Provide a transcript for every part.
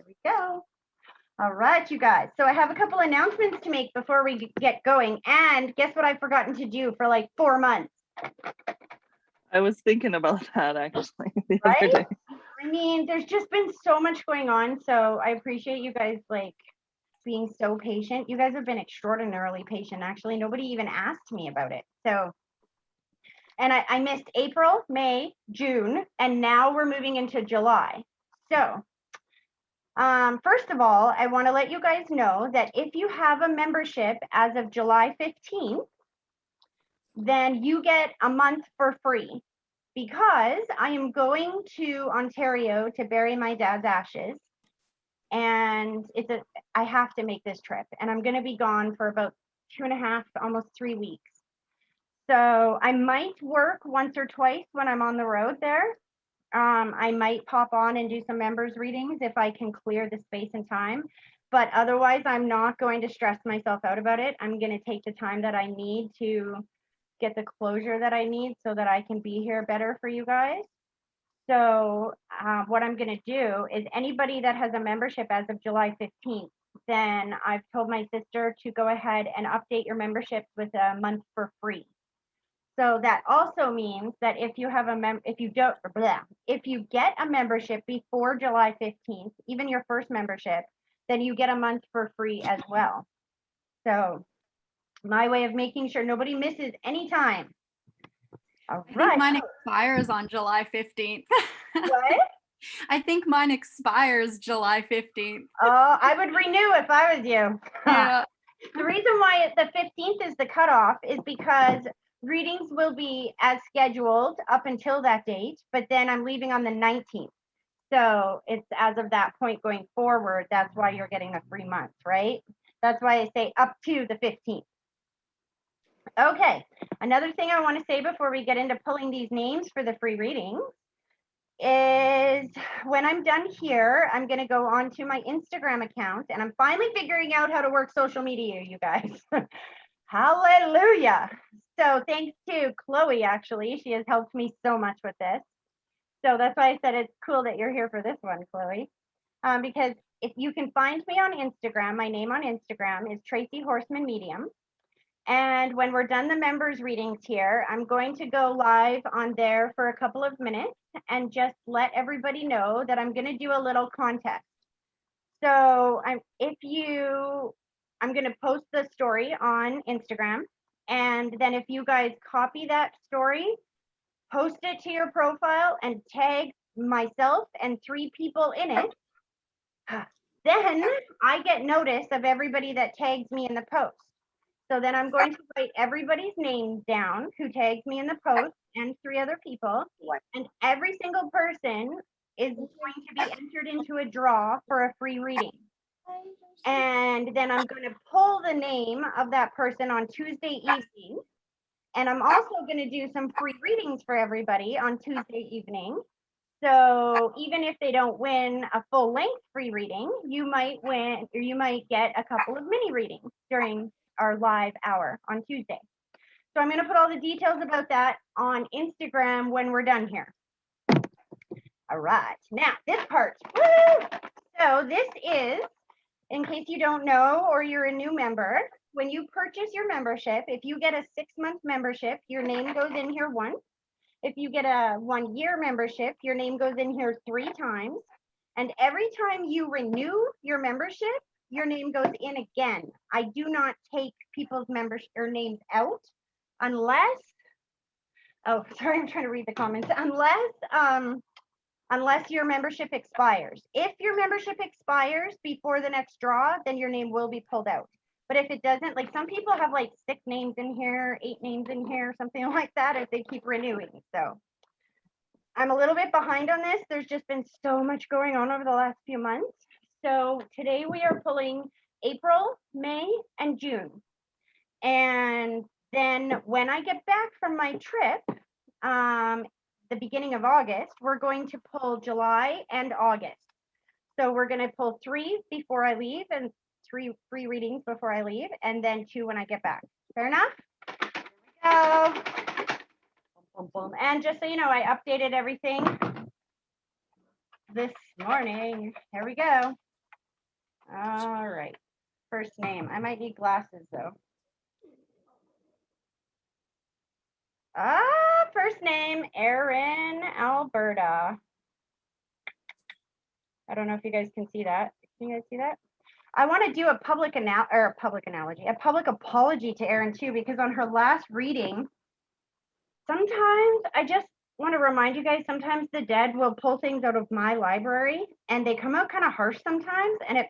we go. All right, you guys. So I have a couple announcements to make before we get going. And guess what I've forgotten to do for like 4 months? I was thinking about that actually the Right? other day. I mean, there's just been so much going on. So I appreciate you guys like being so patient. You guys have been extraordinarily patient. Actually, nobody even asked me about it. So, and I missed April, May, June, and now we're moving into July. So first of all, I want to let you guys know that if you have a membership as of July 15th, then you get a month for free because I am going to Ontario to bury my dad's ashes. And I have to make this trip, and I'm going to be gone for about 2.5, almost 3 weeks. So I might work once or twice when I'm on the road there. I might pop on and do some members readings if I can clear the space and time, but otherwise I'm not going to stress myself out about it. I'm going to take the time that I need to get the closure that I need so that I can be here better for you guys. So what I'm going to do is anybody that has a membership as of July 15th, then I've told my sister to go ahead and update your memberships with a month for free. So that also means that if you have if you get a membership before July 15th, even your first membership, then you get a month for free as well. So my way of making sure nobody misses any time. All I right. think mine expires on July 15th. What? I think mine expires July 15th. Oh, I would renew if I was you. Yeah. The reason why the 15th is the cutoff is because readings will be as scheduled up until that date, but then I'm leaving on the 19th. So it's as of that point going forward, that's why you're getting a free month, right? That's why I say up to the 15th. Okay, another thing I want to say before we get into pulling these names for the free readings is when I'm done here, I'm going to go on to my Instagram account, and I'm finally figuring out how to work social media, you guys. Hallelujah. So thanks to Chloe, actually, she has helped me so much with this. So that's why I said it's cool that you're here for this one, Chloe. Because if you can find me on Instagram, my name on Instagram is Tracy Horsman Medium. And when we're done the members readings here, I'm going to go live on there for a couple of minutes and just let everybody know that I'm going to do a little contest. So I'm going to post the story on Instagram. And then if you guys copy that story, post it to your profile and tag myself and 3 people in it, then I get notice of everybody that tags me in the post. So then I'm going to write everybody's names down who tags me in the post and 3 other people. And every single person is going to be entered into a draw for a free reading. And then I'm going to pull the name of that person on Tuesday evening. And I'm also going to do some free readings for everybody on Tuesday evening. So even if they don't win a full length free reading, you might win, or you might get a couple of mini readings during our live hour on Tuesday. So I'm going to put all the details about that on Instagram when we're done here. All right, now this part. Woo! So this is, in case you don't know or you're a new member, when you purchase your membership, if you get a 6-month membership, your name goes in here once. If you get a 1-year membership, your name goes in here 3 times. And every time you renew your membership, your name goes in again. I do not take people's membership or names out unless, oh, sorry, I'm trying to read the comments, unless your membership expires. If your membership expires before the next draw, then your name will be pulled out. But if it doesn't, like some people have like 6 names in here, 8 names in here, something like that, if they keep renewing. So I'm a little bit behind on this. There's just been so much going on over the last few months. So today we are pulling April, May, and June. And then when I get back from my trip, the beginning of August, we're going to pull July and August. So we're going to pull 3 before I leave and 3 free readings before I leave, and then 2 when I get back. Fair enough? Here we go. Boom, boom, boom. And just so you know, I updated everything this morning. Here we go. All right. First name. I might need glasses though. First name, Erin, Alberta. I don't know if you guys can see that. Can you guys see that? I want to do a public apology to Erin too, because on her last reading, sometimes I just want to remind you guys, sometimes the dead will pull things out of my library and they come out kind of harsh sometimes, and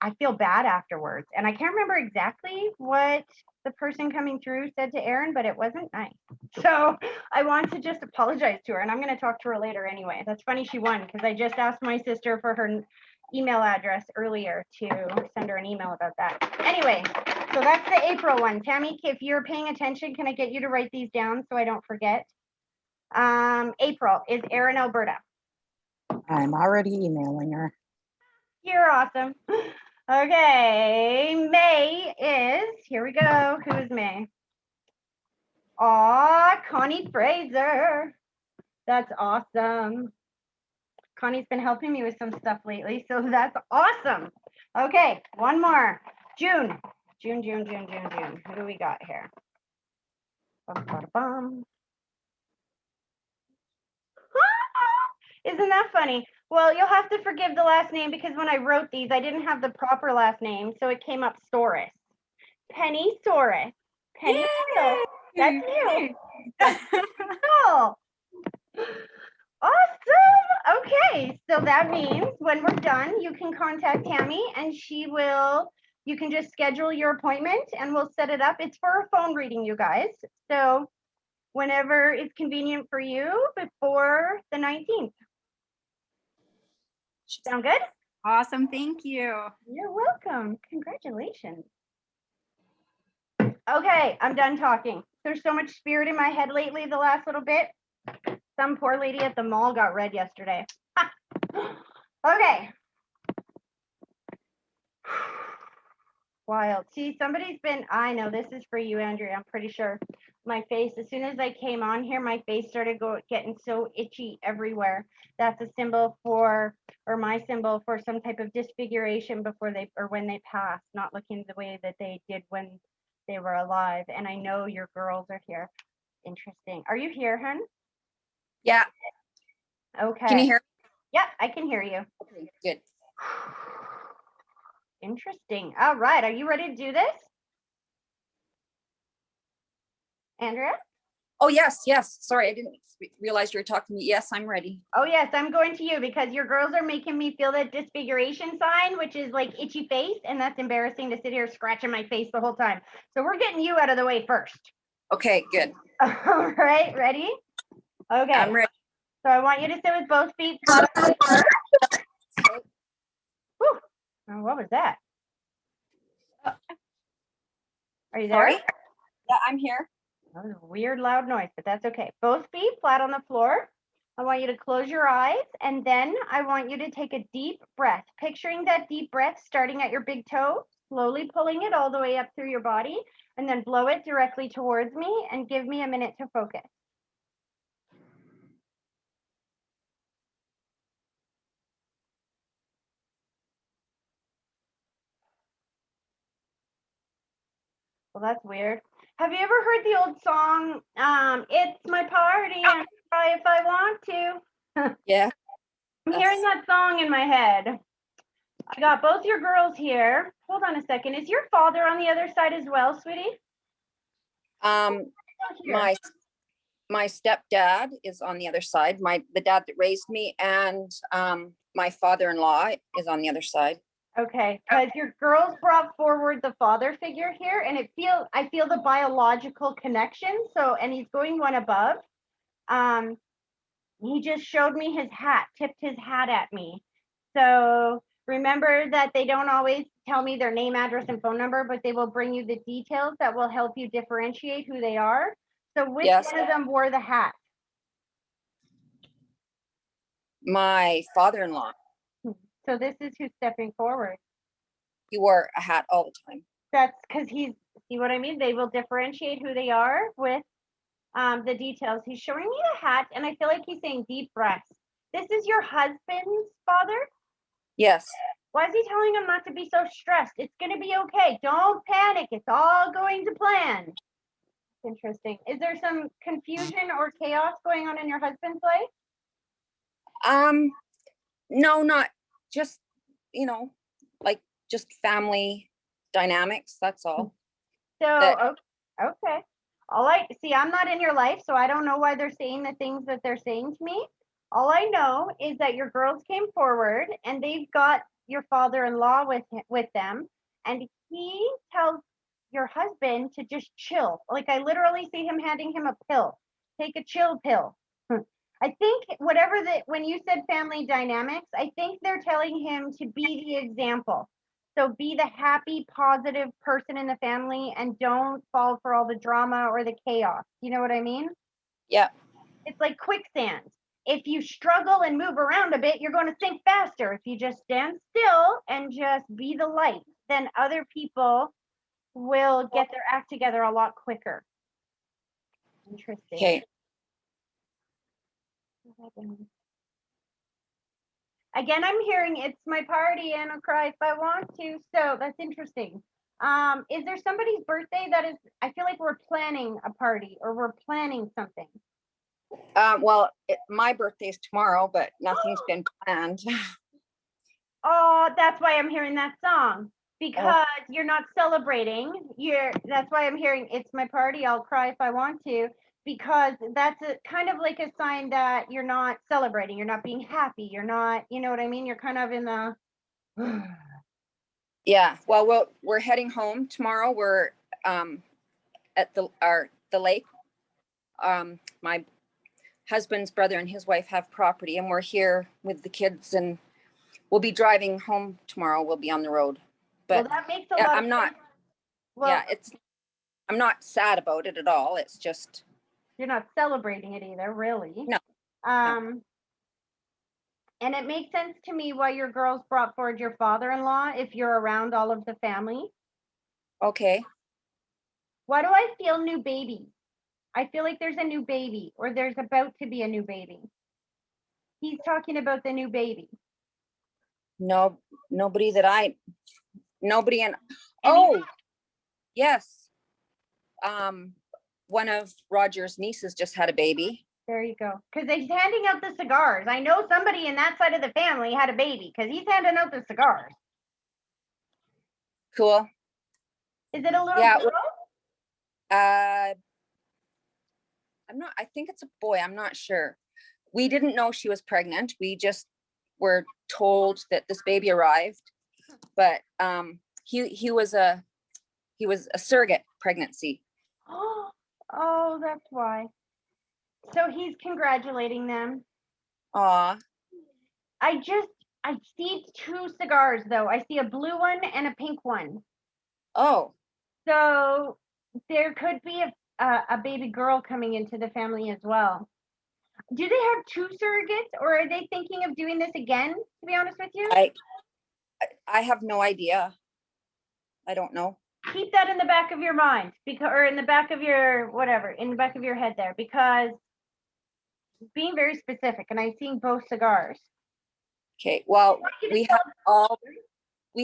I feel bad afterwards. And I can't remember exactly what the person coming through said to Erin, but it wasn't nice. So I want to just apologize to her, and I'm going to talk to her later anyway. That's funny she won, because I just asked my sister for her email address earlier to send her an email about that. Anyway, so that's the April one. Tammy, if you're paying attention, can I get you to write these down so I don't forget? April is Erin, Alberta. I'm already emailing her. You're awesome. Okay, May is, here we go. Who is May? Aw, Connie Fraser. That's awesome. Connie's been helping me with some stuff lately, so that's awesome. Okay, one more. June. June. Who do we got here? Bum, bada, bum. Isn't that funny? Well, you'll have to forgive the last name, because when I wrote these, I didn't have the proper last name, so it came up Soros. Penny Soros. Penny Soros. That's you. Cool. Awesome. Okay, so that means when we're done, you can contact Tammy and you can just schedule your appointment and we'll set it up. It's for a phone reading, you guys. So whenever it's convenient for you before the 19th. Sound good? Awesome. Thank you. You're welcome. Congratulations. Okay, I'm done talking. There's so much spirit in my head lately the last little bit. Some poor lady at the mall got red yesterday. Okay. Wild. See, I know this is for you, Andrea, I'm pretty sure. My face, as soon as I came on here, my face started getting so itchy everywhere. That's a symbol or my symbol for some type of disfiguration when they pass, not looking the way that they did when they were alive. And I know your girls are here. Interesting. Are you here, hun? Yeah. Okay. Can you hear? Yep, I can hear you. Okay, good. Interesting. All right. Are you ready to do this? Andrea? Oh, yes. Sorry, I didn't realize you were talking to me. Yes, I'm ready. Oh, yes, I'm going to you because your girls are making me feel that disfiguration sign, which is like itchy face. And that's embarrassing to sit here scratching my face the whole time. So we're getting you out of the way first. Okay, good. All right. Ready? Okay. I'm ready. So I want you to sit with both feet flat on the floor. Whew. Oh, what was that? Are you there? Sorry? Yeah, I'm here. That was a weird loud noise, but that's okay. Both feet flat on the floor. I want you to close your eyes, and then I want you to take a deep breath, picturing that deep breath starting at your big toe, slowly pulling it all the way up through your body, and then blow it directly towards me and give me a minute to focus. Well, that's weird. Have you ever heard the old song, It's My Party and I Cry If I Want to? Yeah. I'm hearing that song in my head. I got both your girls here. Hold on a second. Is your father on the other side as well, sweetie? My stepdad is on the other side. The dad that raised me, and my father-in-law is on the other side. Okay, because your girls brought forward the father figure here, and I feel the biological connection. So, and he's going one above. He just showed me his hat, tipped his hat at me. So remember that they don't always tell me their name, address, and phone number, but they will bring you the details that will help you differentiate who they are. So which one of them wore the hat? My father-in-law. So this is who's stepping forward. He wore a hat all the time. That's because see what I mean? They will differentiate who they are with the details. He's showing me the hat, and I feel like he's saying deep breaths. This is your husband's father? Yes. Why is he telling him not to be so stressed? It's going to be okay. Don't panic. It's all going to plan. Interesting. Is there some confusion or chaos going on in your husband's life? No, not just, like just family dynamics, that's all. So, That- okay. See, I'm not in your life, so I don't know why they're saying the things that they're saying to me. All I know is that your girls came forward and they've got your father-in-law with them, and he tells your husband to just chill. Like I literally see him handing him a pill. Take a chill pill. I think when you said family dynamics, I think they're telling him to be the example. So be the happy, positive person in the family and don't fall for all the drama or the chaos. You know what I mean? Yeah, It's like quicksand. If you struggle and move around a bit, you're going to sink faster. If you just stand still and just be the light, then other people will get their act together a lot quicker. Interesting. okay. Again, I'm hearing it's my party and I'll cry if I want to. So that's interesting. Is there somebody's birthday that is, I feel like we're planning a party or we're planning something. Well, my birthday's tomorrow, but nothing's been planned. Oh, that's why I'm hearing that song. Because you're not celebrating. That's why I'm hearing it's my party. I'll cry if I want to. Because that's kind of like a sign that you're not celebrating. You're not being happy. You're not, you know what I mean? You're kind of in the Yeah, well, we're heading home tomorrow. We're at the lake. My husband's brother and his wife have property, and we're here with the kids, and we'll be driving home tomorrow. We'll be on the road, well, but that makes a yeah, lot I'm of not. sense. Well, Yeah, I'm not sad about it at all. It's just you're not celebrating it either, really. No. And it makes sense to me why your girls brought forward your father-in-law if you're around all of the family. okay. Why do I feel new baby? I feel like there's a new baby or there's about to be a new baby. He's talking about the new baby. No, nobody and Any- yes. One of Roger's nieces just had a baby. There you go. Because he's handing out the cigars. I know somebody in that side of the family had a baby because he's handing out the cigars. Cool. Is it a little Yeah, girl? I think it's a boy. I'm not sure. We didn't know she was pregnant. We just were told that this baby arrived, but he was a surrogate pregnancy. Oh, that's why. So he's congratulating them. Aw, I see two cigars though. I see a blue one and a pink one. oh, So there could be a baby girl coming into the family as well. Do they have two surrogates or are they thinking of doing this again, to be honest with you? I have no idea. I don't know. Keep that in the back of your mind or in the back of your whatever, in the back of your head there, because being very specific and I'm seeing both cigars. Okay, well, we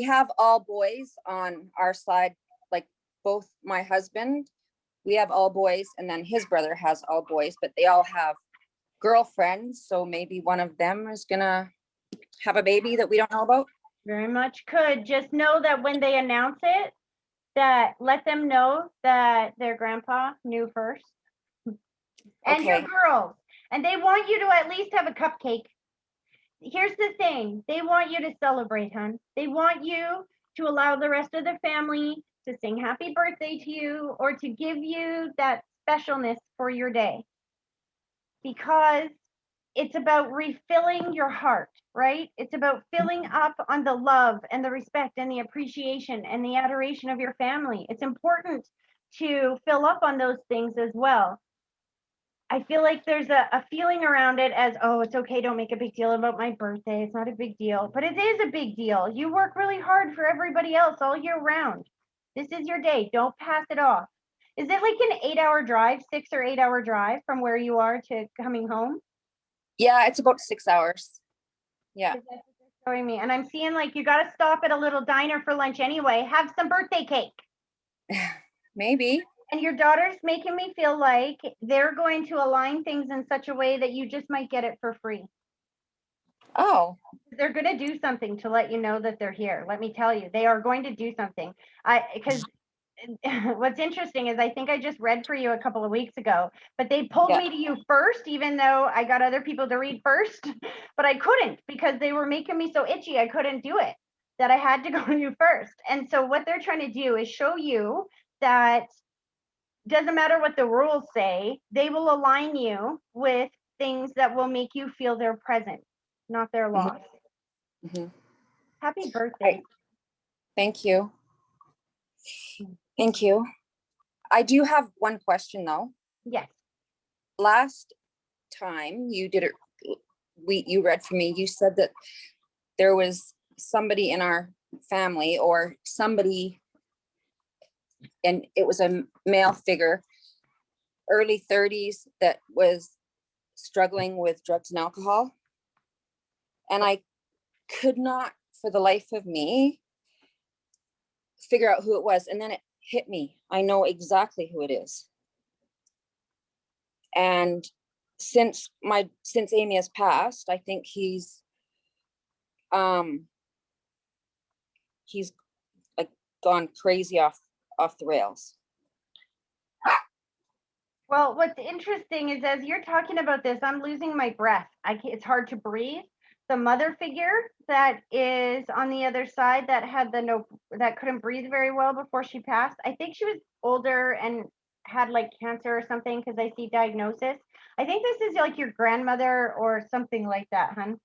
have all boys on our side, like both my husband, we have all boys, and then his brother has all boys, but they all have girlfriends, so maybe one of them is gonna have a baby that we don't know about. Very much could. Just know that when they announce it, that let them know that their grandpa knew first. And your Okay. girls. And they want you to at least have a cupcake. Here's the thing. They want you to celebrate, hon. They want you to allow the rest of the family to sing happy birthday to you or to give you that specialness for your day. Because it's about refilling your heart, right? It's about filling up on the love and the respect and the appreciation and the adoration of your family. It's important to fill up on those things as well. I feel like there's a feeling around it as, oh, it's okay, don't make a big deal about my birthday. It's not a big deal, but it is a big deal. You work really hard for everybody else all year round. This is your day. Don't pass it off. Is it like an 8-hour drive, 6 or 8 hour drive from where you are to coming home? Yeah, it's about 6 hours. Yeah. showing me. And I'm seeing like you got to stop at a little diner for lunch anyway. Have some birthday cake. Maybe. And your daughter's making me feel like they're going to align things in such a way that you just might get it for free. Oh, They're going to do something to let you know that they're here. Let me tell you, they are going to do something. Because what's interesting is I think I just read for you a couple of weeks ago, but they pulled Yeah. me to you first, even though I got other people to read first, but I couldn't because they were making me so itchy. I couldn't do it, that I had to go to you first. And so what they're trying to do is show you that doesn't matter what the rules say, they will align you with things that will make you feel their presence, not their loss. mhm. Happy birthday. Thank you. Thank you. I do have one question though. Yes. Last time you did it, you read for me, you said that there was somebody in our family or somebody, and it was a male figure, early 30s, that was struggling with drugs and alcohol. And I could not for the life of me figure out who it was. And then it hit me. I know exactly who it is. And since Amy has passed, I think he's like gone crazy off the rails. Well, what's interesting is as you're talking about this, I'm losing my breath. It's hard to breathe. The mother figure that is on the other side that had that couldn't breathe very well before she passed. I think she was older and had like cancer or something because I see diagnosis. I think this is like your grandmother or something like that, hun.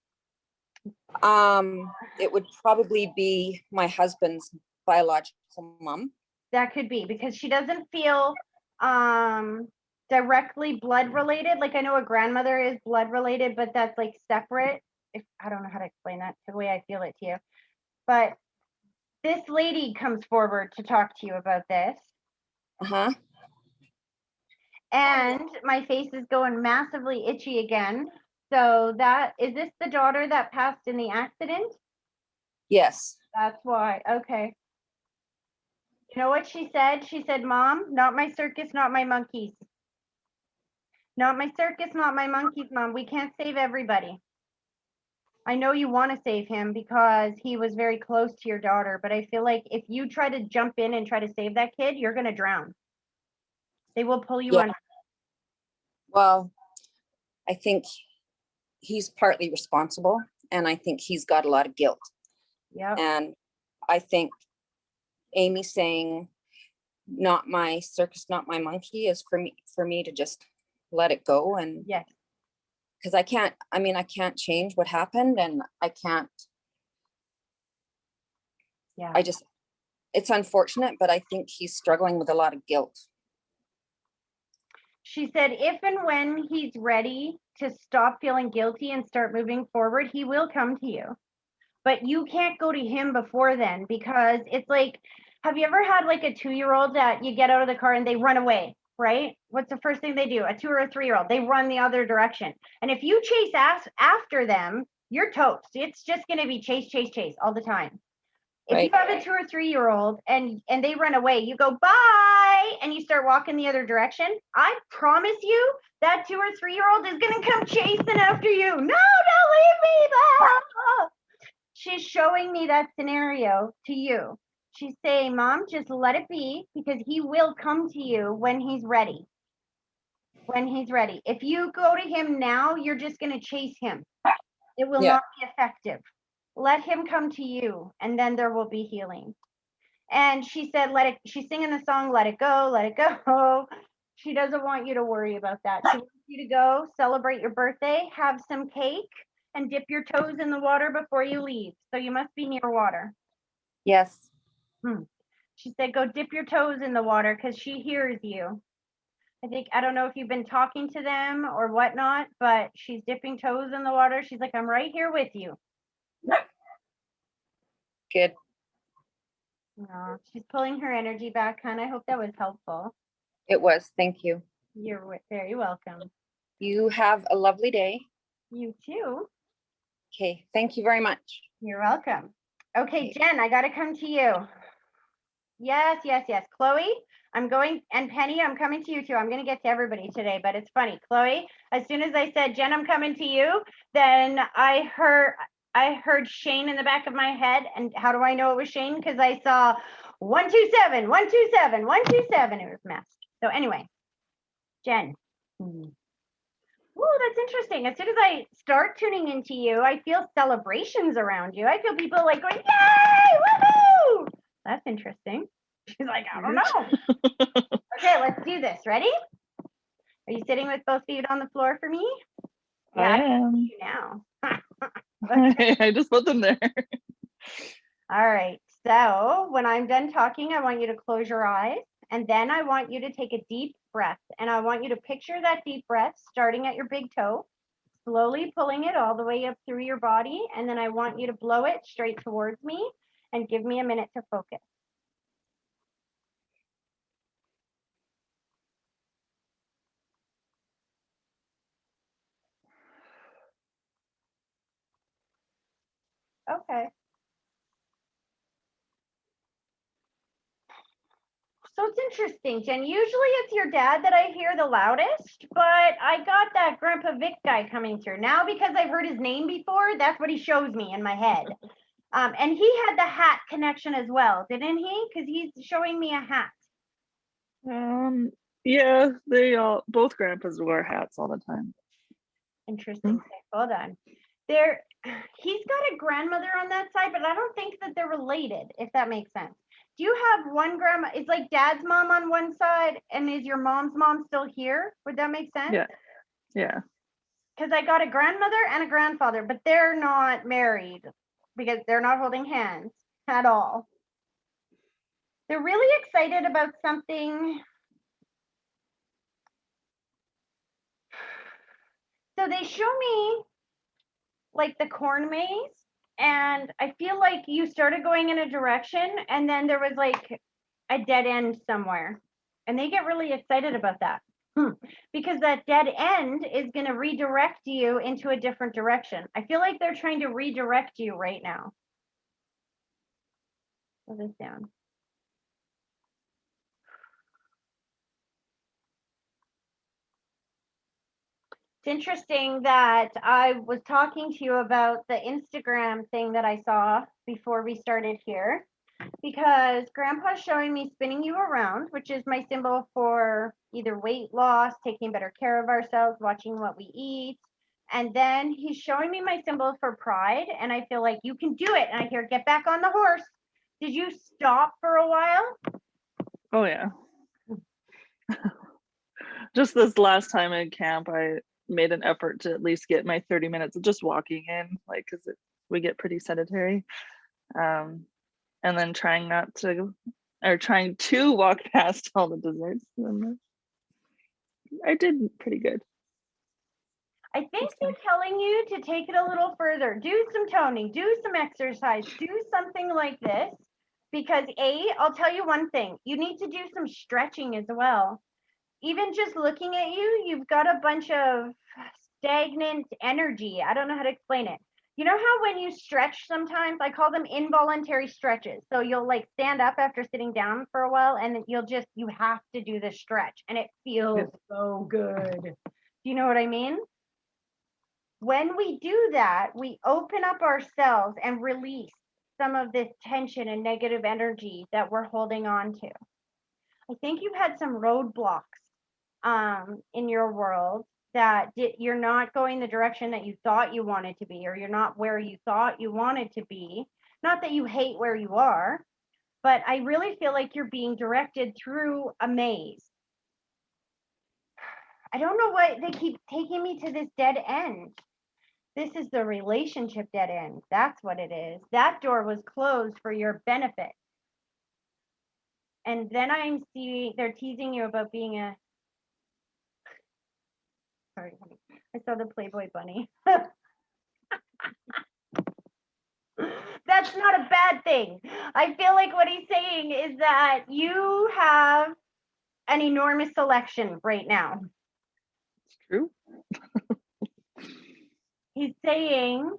It would probably be my husband's biological mom. That could be because she doesn't feel directly blood related. Like I know a grandmother is blood related, but that's like separate. I don't know how to explain that the way I feel it to you. But this lady comes forward to talk to you about this. Uh-huh. And my face is going massively itchy again. So is this the daughter that passed in the accident? Yes. That's why. Okay. You know what she said? She said, Mom, not my circus, not my monkeys. Not my circus, not my monkeys, Mom. We can't save everybody. I know you want to save him because he was very close to your daughter, but I feel like if you try to jump in and try to save that kid, you're going to drown. They will pull you Yeah. under. Well, I think he's partly responsible, and I think he's got a lot of guilt. Yeah. And I think Amy saying, not my circus, not my monkey, is for me to just let it go. And Yes. because I can't change what happened, and I can't. Yeah. It's unfortunate, but I think he's struggling with a lot of guilt. She said, if and when he's ready to stop feeling guilty and start moving forward, he will come to you. But you can't go to him before then because it's like, have you ever had like a 2-year-old that you get out of the car and they run away, right? What's the first thing they do? A 2 or a 3-year-old, they run the other direction. And if you chase after them, you're toast. It's just going to be chase, chase, chase all the time. If you have a 2 or 3-year-old and they run away, you go, bye, and you start walking the other direction. I promise you that 2 or 3-year-old is going to come chasing after you. No, don't leave me. Ah! She's showing me that scenario to you. She's saying, Mom, just let it be because he will come to you when he's ready. When he's ready. If you go to him now, you're just going to chase him. It will not be effective. Let him come to you and then there will be healing. And she said, she's singing the song, let it go, let it go. She doesn't want you to worry about that. She wants you to go celebrate your birthday, have some cake, and dip your toes in the water before you leave. So you must be near water. Yes. She said, go dip your toes in the water because she hears you. I don't know if you've been talking to them or whatnot, but she's dipping toes in the water. She's like, I'm right here with you. Good. No, she's pulling her energy back, hon. I hope that was helpful. It was. Thank you. You're very welcome. You have a lovely day. You too. Okay. Thank you very much. You're welcome. Okay, Jen, I got to come to you. Yes, yes, yes. Chloe, I'm going, and Penny, I'm coming to you too. I'm going to get to everybody today, but it's funny. Chloe, as soon as I said, Jen, I'm coming to you, then I heard Shane in the back of my head. And how do I know it was Shane? Because I saw 127, 127, 127. It was messed. So anyway, Jen. Oh, that's interesting. As soon as I start tuning into you, I feel celebrations around you. I feel people like going, yay, woohoo! That's interesting. She's like, I don't know. Okay, let's do this. Ready? Are you sitting with both feet on the floor for me? I Yeah, can am. see you now. I just put them there. All right. So when I'm done talking, I want you to close your eyes, and then I want you to take a deep breath, and I want you to picture that deep breath starting at your big toe, slowly pulling it all the way up through your body, and then I want you to blow it straight towards me and give me a minute to focus. Okay. So it's interesting, Jen. Usually it's your dad that I hear the loudest, but I got that Grandpa Vic guy coming through. Now because I've heard his name before, that's what he shows me in my head. And he had the hat connection as well, didn't he? Because he's showing me a hat. Yeah, they all both grandpas wear hats all the time. Interesting. Okay, hold on. There, he's got a grandmother on that side, but I don't think that they're related, if that makes sense. Do you have one grandma? It's like dad's mom on one side, and is your mom's mom still here? Would that make sense? Yeah. Yeah. Because I got a grandmother and a grandfather, but they're not married because they're not holding hands at all. They're really excited about something. So they show me like the corn maze, and I feel like you started going in a direction and then there was like a dead end somewhere. And they get really excited about that. Because that dead end is going to redirect you into a different direction. I feel like they're trying to redirect you right now. Put this down. It's interesting that I was talking to you about the Instagram thing that I saw before we started here, because Grandpa's showing me spinning you around, which is my symbol for either weight loss, taking better care of ourselves, watching what we eat. And then he's showing me my symbol for pride, and I feel like you can do it. And I hear, get back on the horse. Did you stop for a while? Oh yeah. Just this last time in camp, I made an effort to at least get my 30 minutes of just walking in, like, because we get pretty sedentary. And then trying to walk past all the desserts. And I did pretty good. I think he's telling you to take it a little further. Do some toning, do some exercise, do something like this. Because I'll tell you one thing, you need to do some stretching as well. Even just looking at you, you've got a bunch of stagnant energy. I don't know how to explain it. You know how when you stretch sometimes, I call them involuntary stretches. So you'll like stand up after sitting down for a while and you have to do the stretch and it feels so good. Do you know what I mean? When we do that, we open up ourselves and release some of this tension and negative energy that we're holding on to. I think you've had some roadblocks in your world that you're not going the direction that you thought you wanted to be, or you're not where you thought you wanted to be. Not that you hate where you are, but I really feel like you're being directed through a maze. I don't know why they keep taking me to this dead end. This is the relationship dead end. That's what it is. That door was closed for your benefit. And then I'm seeing they're teasing you about being a. Sorry, honey. I saw the Playboy bunny. That's not a bad thing. I feel like what he's saying is that you have an enormous selection right now. It's true. He's saying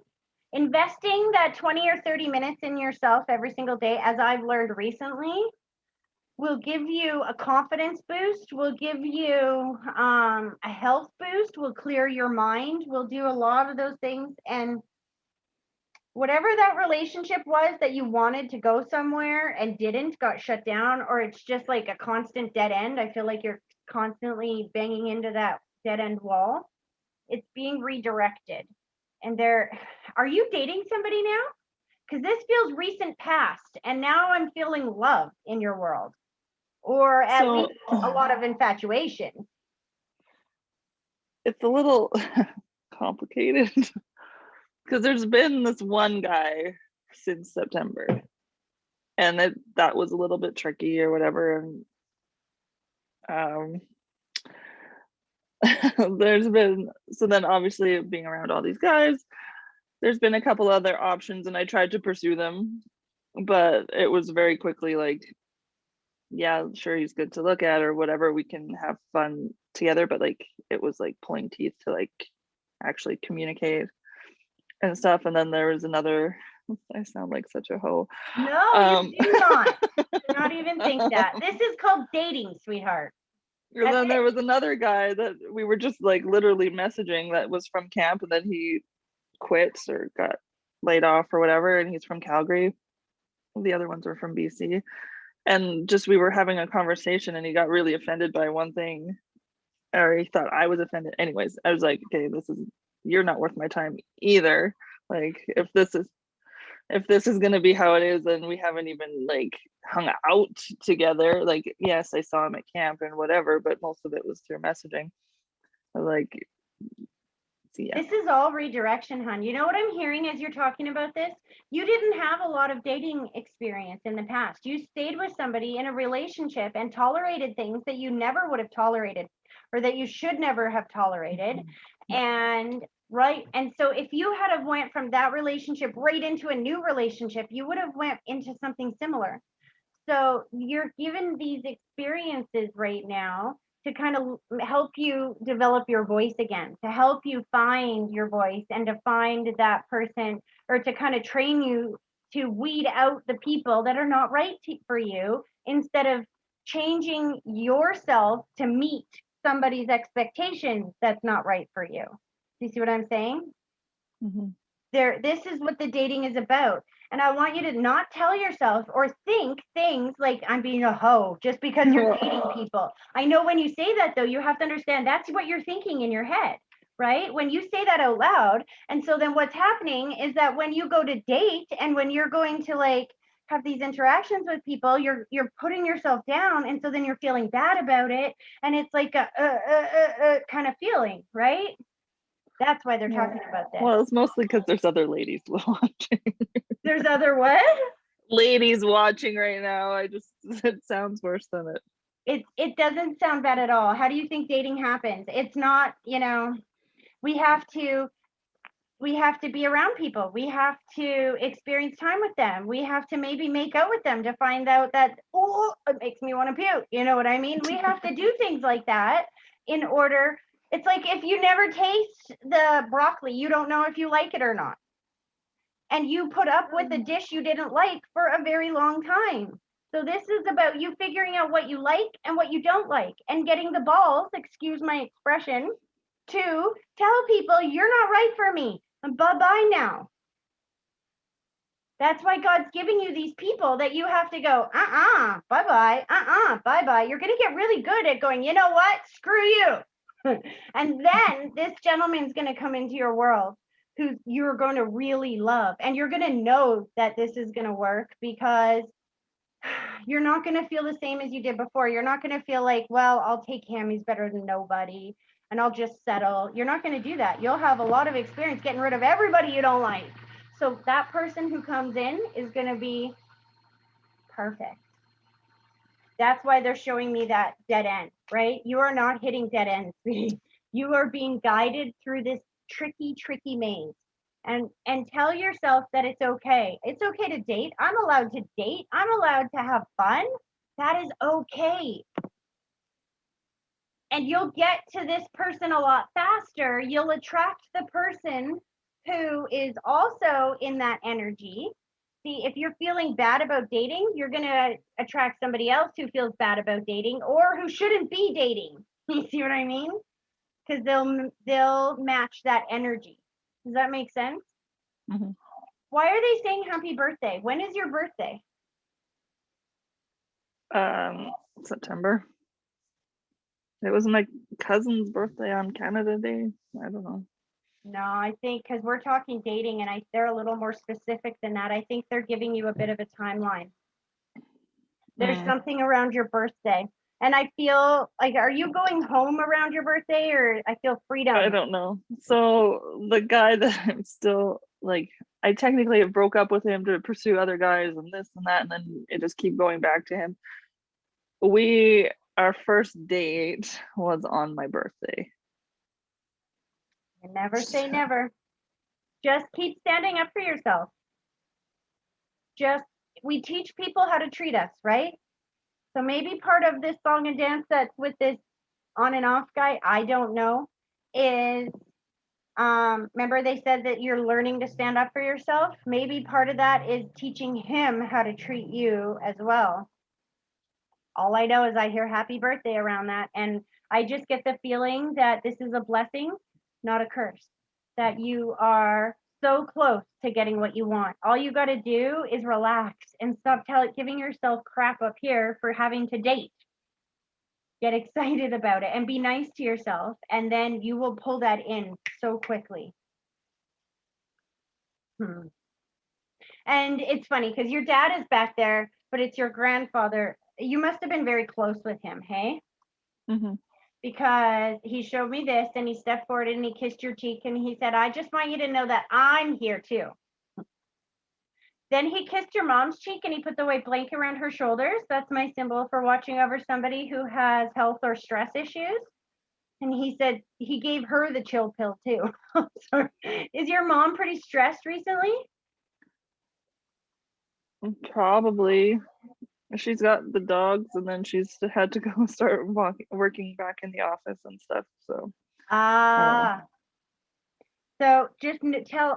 investing that 20 or 30 minutes in yourself every single day, as I've learned recently, will give you a confidence boost, will give you a health boost, will clear your mind, will do a lot of those things. And whatever that relationship was that you wanted to go somewhere and didn't, got shut down, or it's just like a constant dead end. I feel like you're constantly banging into that dead end wall. It's being redirected. And are you dating somebody now? Because this feels recent past, and now I'm feeling love in your world, or at So least a lot of infatuation. it's a little complicated because there's been this one guy since September, and that was a little bit tricky or whatever. And there's been, so then obviously being around all these guys, there's been a couple other options, and I tried to pursue them, but it was very quickly like, yeah, sure, he's good to look at or whatever, we can have fun together, but like it was like pulling teeth to like actually communicate and stuff. And then there was another, I sound like such a hoe. No, you do not. Do not even think that. This is called dating, sweetheart. And then there was another guy that we were just like literally messaging that was from camp, and then he quit or got laid off or whatever, and he's from Calgary. The other ones were from BC. And just we were having a conversation, and he got really offended by one thing, or he thought I was offended. Anyways, I was like, okay, you're not worth my time either. Like if this is going to be how it is, then we haven't even like hung out together. Like, yes, I saw him at camp and whatever, but most of it was through messaging. Like, yeah. This is all redirection, hon. You know what I'm hearing as you're talking about this? You didn't have a lot of dating experience in the past. You stayed with somebody in a relationship and tolerated things that you never would have tolerated, or that you should never have tolerated. And so if you had have went from that relationship right into a new relationship, you would have went into something similar. So you're given these experiences right now to kind of help you develop your voice again, to help you find your voice and to find that person, or to kind of train you to weed out the people that are not right for you, instead of changing yourself to meet somebody's expectations that's not right for you. Do you see what I'm saying? Mm-hmm. This is what the dating is about. And I want you to not tell yourself or think things like I'm being a hoe just because you're dating people. I know when you say that, though, you have to understand that's what you're thinking in your head, right? When you say that out loud. And so then what's happening is that when you go to date and when you're going to like have these interactions with people, you're putting yourself down. And so then you're feeling bad about it. And it's like a kind of feeling, right? That's why they're talking about this. Well, it's mostly because there's other ladies watching. There's other what? Ladies watching right now. It sounds worse than it. It doesn't sound bad at all. How do you think dating happens? It's not, we have to be around people. We have to experience time with them. We have to maybe make out with them to find out that, oh, it makes me want to puke. You know what I mean? We have to do things like that in order. It's like if you never taste the broccoli, you don't know if you like it or not. And you put up with a dish you didn't like for a very long time. So this is about you figuring out what you like and what you don't like, and getting the balls, excuse my expression, to tell people you're not right for me. And bye-bye now. That's why God's giving you these people that you have to go, bye-bye, bye-bye. You're going to get really good at going, you know what? Screw you. And then this gentleman's going to come into your world who you're going to really love. And you're going to know that this is going to work, because you're not going to feel the same as you did before. You're not going to feel like, well, I'll take him. He's better than nobody. And I'll just settle. You're not going to do that. You'll have a lot of experience getting rid of everybody you don't like. So that person who comes in is going to be perfect. That's why they're showing me that dead end, right? You are not hitting dead ends. You are being guided through this tricky maze. And tell yourself that it's okay. It's okay to date. I'm allowed to date. I'm allowed to have fun. That is okay. And you'll get to this person a lot faster. You'll attract the person who is also in that energy. See, if you're feeling bad about dating, you're going to attract somebody else who feels bad about dating or who shouldn't be dating. You see what I mean? Because they'll match that energy. Does that make sense? Mm-hmm. Why are they saying happy birthday? When is your birthday? September. It was my cousin's birthday on Canada Day. I don't know. No, I think because we're talking dating and they're a little more specific than that. I think they're giving you a bit of a timeline. There's something around your birthday. And I feel like, are you going home around your birthday or I feel freedom? I don't know. So the guy that I'm still like, I technically broke up with him to pursue other guys and this and that, and then it just keep going back to him. Our first date was on my birthday. And never say never. Just keep standing up for yourself. We teach people how to treat us, right? So maybe part of this song and dance that's with this on and off guy, I don't know, is remember they said that you're learning to stand up for yourself? Maybe part of that is teaching him how to treat you as well. All I know is I hear happy birthday around that. And I just get the feeling that this is a blessing, not a curse. That you are so close to getting what you want. All you got to do is relax and stop giving yourself crap up here for having to date. Get excited about it and be nice to yourself. And then you will pull that in so quickly. And it's funny because your dad is back there, but it's your grandfather. You must have been very close with him, hey? Mm-hmm. Because he showed me this and he stepped forward and he kissed your cheek and he said, I just want you to know that I'm here too. Then he kissed your mom's cheek and he put the white blanket around her shoulders. That's my symbol for watching over somebody who has health or stress issues. And he said he gave her the chill pill too. So, is your mom pretty stressed recently? Probably. She's got the dogs, and then she's had to go start working back in the office and stuff. So. So just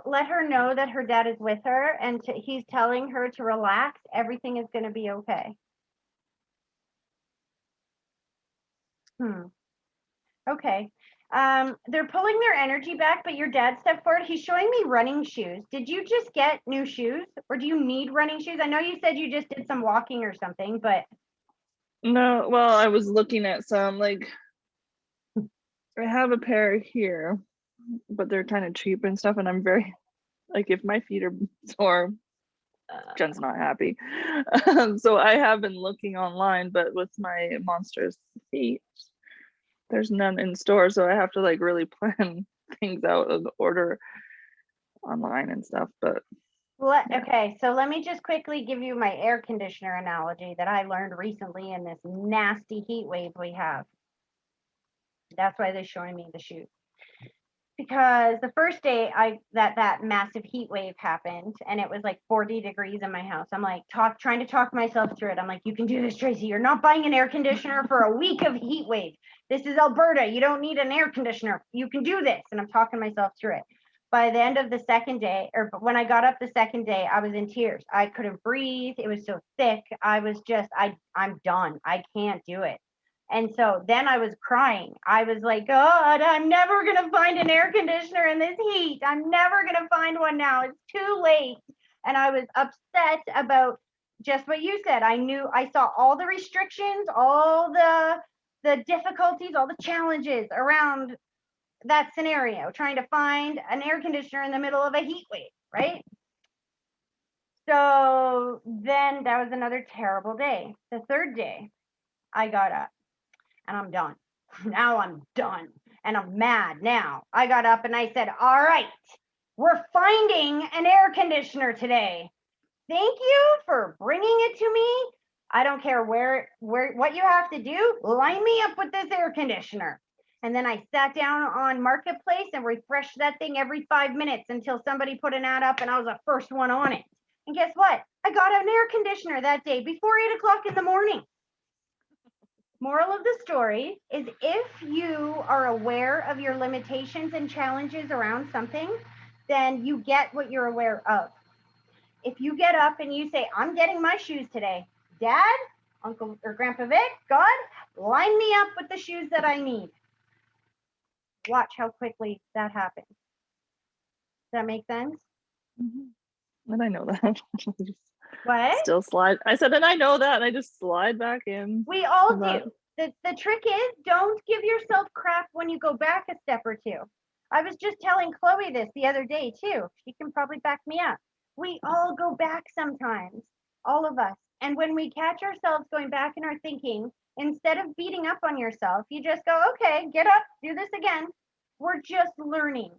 let her know that her dad is with her, and he's telling her to relax. Everything is going to be okay. Okay. They're pulling their energy back, but your dad stepped forward. He's showing me running shoes. Did you just get new shoes or do you need running shoes? I know you said you just did some walking or something, but. No, well, I was looking at some, like, I have a pair here, but they're kind of cheap and stuff. And I'm very, like, if my feet are sore, Jen's not happy. So I have been looking online, but with my monstrous feet, there's none in store, so I have to like really plan things out and order online and stuff. But okay, so let me just quickly give you my air conditioner analogy that I learned recently in this nasty heat wave we have. That's why they're showing me the shoes. Because the first day that massive heat wave happened and it was like 40 degrees in my house. I'm like trying to talk myself through it. I'm like, you can do this, Tracy. You're not buying an air conditioner for a week of heat wave. This is Alberta. You don't need an air conditioner. You can do this. And I'm talking myself through it. By the end of the second day, or when I got up the second day, I was in tears. I couldn't breathe. It was so thick. I was just, I'm done. I can't do it. And so then I was crying. I was like, God, I'm never going to find an air conditioner in this heat. I'm never going to find one now. It's too late. And I was upset about just what you said. I saw all the restrictions, all the difficulties, all the challenges around that scenario, trying to find an air conditioner in the middle of a heat wave, right? So then that was another terrible day. The third day, I got up. And I'm done. Now I'm done. And I'm mad now. I got up and I said, all right, we're finding an air conditioner today. Thank you for bringing it to me. I don't care what you have to do. Line me up with this air conditioner. And then I sat down on Marketplace and refreshed that thing every 5 minutes until somebody put an ad up and I was the first one on it. And guess what? I got an air conditioner that day before 8 o'clock in the morning. Moral of the story is if you are aware of your limitations and challenges around something, then you get what you're aware of. If you get up and you say, I'm getting my shoes today, Dad, Uncle or Grandpa Vic, God, line me up with the shoes that I need. Watch how quickly that happens. Does that make sense? And I know that. What? Still slide. I said, and I know that, and I just slide back in. We all I'm not- do. The trick is, don't give yourself crap when you go back a step or two. I was just telling Chloe this the other day too. She can probably back me up. We all go back sometimes, all of us. And when we catch ourselves going back in our thinking, instead of beating up on yourself, you just go, okay, get up, do this again. We're just learning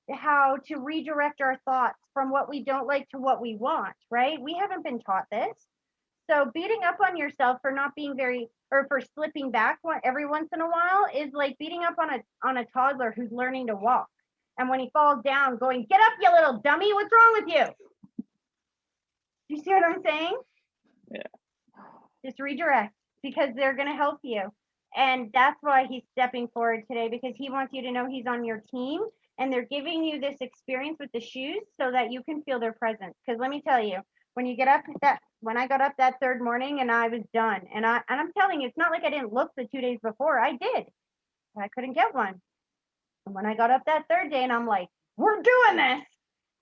how to redirect our thoughts from what we don't like to what we want, right? We haven't been taught this. So beating up on yourself for not being very, or for slipping back every once in a while is like beating up on a toddler who's learning to walk. And when he falls down, going, get up, you little dummy, what's wrong with you? You see what I'm saying? Yeah. Just redirect, because they're going to help you. And that's why he's stepping forward today, because he wants you to know he's on your team, and they're giving you this experience with the shoes so that you can feel their presence. Because let me tell you, when I got up that third morning and I was done, and I'm telling you, it's not like I didn't look the 2 days before. I did. But I couldn't get one. And when I got up that third day and I'm like, we're doing this,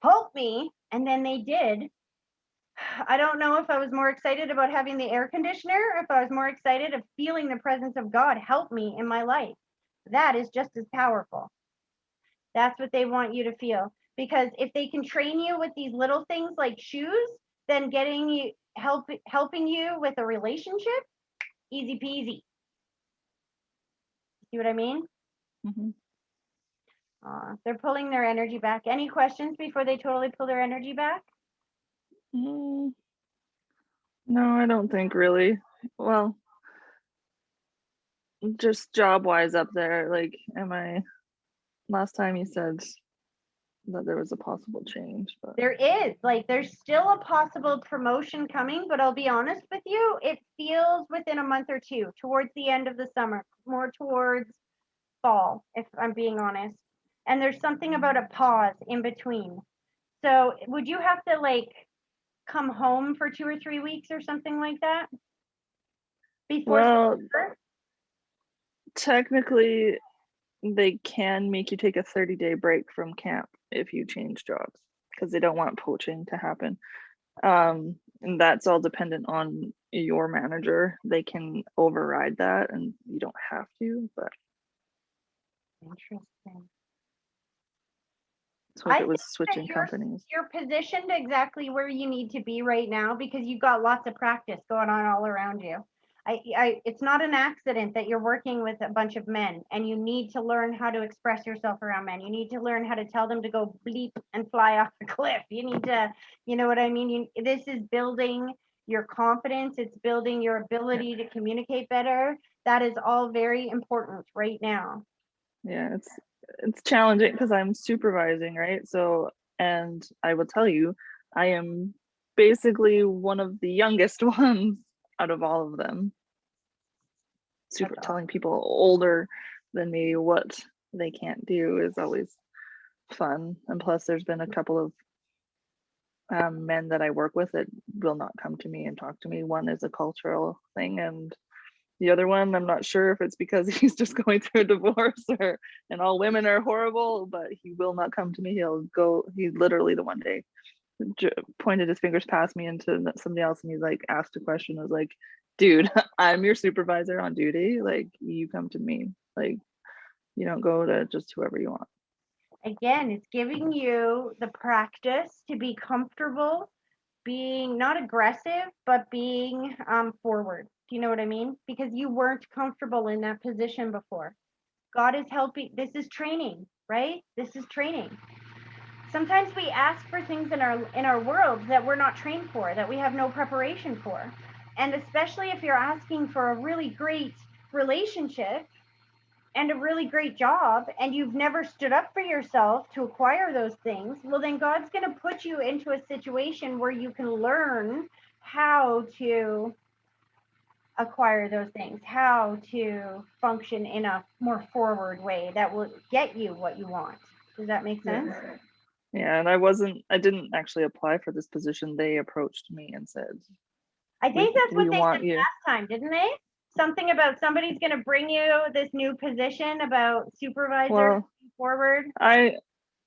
help me. And then they did. I don't know if I was more excited about having the air conditioner, or if I was more excited of feeling the presence of God help me in my life. That is just as powerful. That's what they want you to feel. Because if they can train you with these little things like shoes, then helping you with a relationship, easy peasy. See what I mean? Mhm. They're pulling their energy back. Any questions before they totally pull their energy back? No, I don't think really. Well, just job wise up there, like, last time you said that there was a possible change, but There is. There's still a possible promotion coming, but I'll be honest with you, it feels within a month or two, towards the end of the summer, more towards fall, if I'm being honest. And there's something about a pause in between. So would you have to come home for 2 or 3 weeks or something like that? Before well, September? technically they can make you take a 30-day break from camp if you change jobs, because they don't want poaching to happen. And that's all dependent on your manager. They can override that, and you don't have to, but Interesting. so if I it was think that switching companies. You're positioned exactly where you need to be right now, because you've got lots of practice going on all around you. It's not an accident that you're working with a bunch of men, and you need to learn how to express yourself around men. You need to learn how to tell them to go bleep and fly off the cliff. You need to, you know what I mean? This is building your confidence. It's building your ability to communicate better. That is all very important right now. Yeah, it's challenging because I'm supervising, right? So, and I will tell you, I am basically one of the youngest ones out of all of them. Telling people older than me what they can't do is always fun. And plus, there's been a couple of men that I work with that will not come to me and talk to me. One is a cultural thing, and the other one, I'm not sure if it's because he's just going through a divorce and all women are horrible, but he will not come to me. He literally the one day pointed his fingers past me into somebody else, and he asked a question. I was like, dude, I'm your supervisor on duty. You come to me. You don't go to just whoever you want. Again, it's giving you the practice to be comfortable being not aggressive, but being forward. Do you know what I mean? Because you weren't comfortable in that position before. God is helping. This is training, right? This is training. Sometimes we ask for things in our world that we're not trained for, that we have no preparation for. And especially if you're asking for a really great relationship and a really great job, and you've never stood up for yourself to acquire those things, well, then God's going to put you into a situation where you can learn how to acquire those things, how to function in a more forward way that will get you what you want. Does that make sense? Yeah, and I didn't actually apply for this position. They approached me and said, I think that's we what they want said you. last time, didn't they? Something about somebody's going to bring you this new position about supervisor Well, forward. I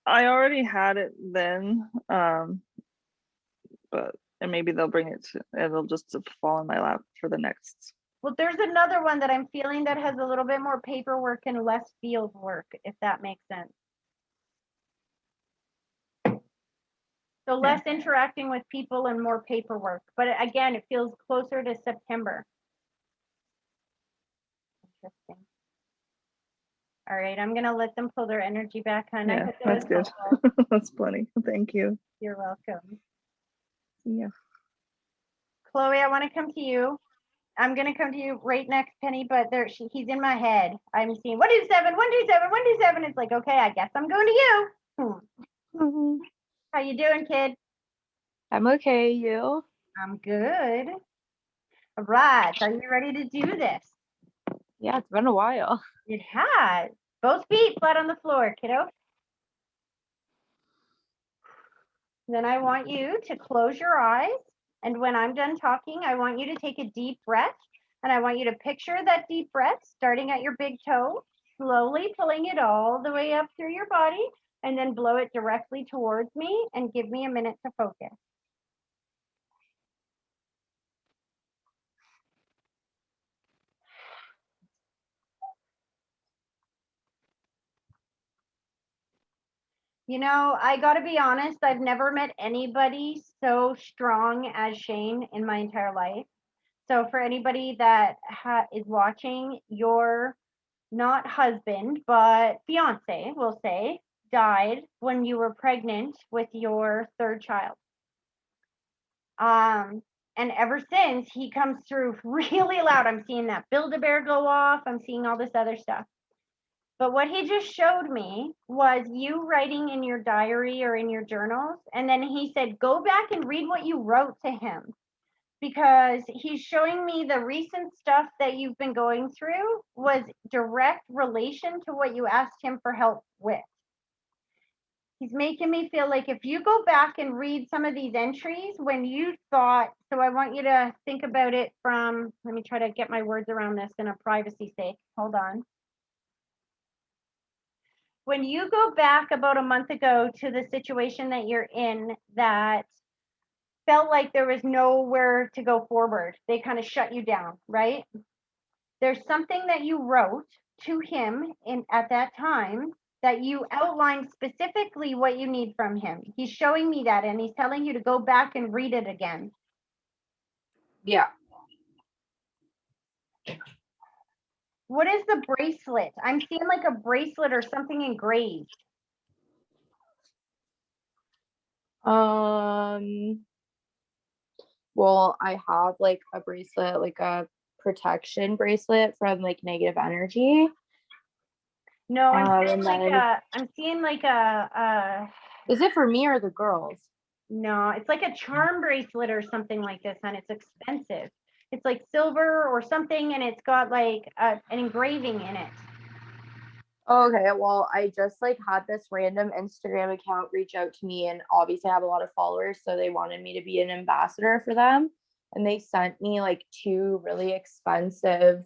already had it then, but and maybe they'll bring it to, it'll just fall in my lap for the next. Well, there's another one that I'm feeling that has a little bit more paperwork and less field work, if that makes sense. So less interacting with people and more paperwork. But again, it feels closer to September. Interesting. All right, I'm gonna let them pull their energy back, hon. I Yeah, hope that that's was good. helpful. That's plenty. Thank you. You're welcome. Yeah. Chloe, I want to come to you. I'm gonna come to you right next, Penny, but he's in my head. I'm seeing 127, 127, 127. It's like, okay, I guess I'm going to you. Mhm. How you doing, kid? I'm okay, you? I'm good. All right, are you ready to do this? Yeah, it's been a while. It has. Both feet flat on the floor, kiddo. Then I want you to close your eyes. And when I'm done talking, I want you to take a deep breath. And I want you to picture that deep breath starting at your big toe, slowly pulling it all the way up through your body, and then blow it directly towards me and give me a minute to focus. You know, I got to be honest, I've never met anybody so strong as Shane in my entire life. So for anybody that is watching, your not husband, but fiance, we'll say, died when you were pregnant with your third child. And ever since, he comes through really loud. I'm seeing that Build-A-Bear go off. I'm seeing all this other stuff. But what he just showed me was you writing in your diary or in your journals. And then he said, go back and read what you wrote to him, because he's showing me the recent stuff that you've been going through was direct relation to what you asked him for help with. He's making me feel like if you go back and read some of these entries when you thought, so I want you to think about it from, let me try to get my words around this in a privacy sake. Hold on. When you go back about a month ago to the situation that you're in that felt like there was nowhere to go forward, they kind of shut you down, right? There's something that you wrote to him at that time that you outlined specifically what you need from him. He's showing me that and he's telling you to go back and read it again. Yeah. What is the bracelet? I'm seeing like a bracelet or something engraved. Well, I have like a bracelet, like a protection bracelet from like negative energy. No, And then I'm seeing like a is it for me or the girls? no, it's like a charm bracelet or something like this, and it's expensive. It's like silver or something, and it's got like an engraving in it. Okay, well, I just like had this random Instagram account reach out to me, and obviously I have a lot of followers, so they wanted me to be an ambassador for them. And they sent me like 2 really expensive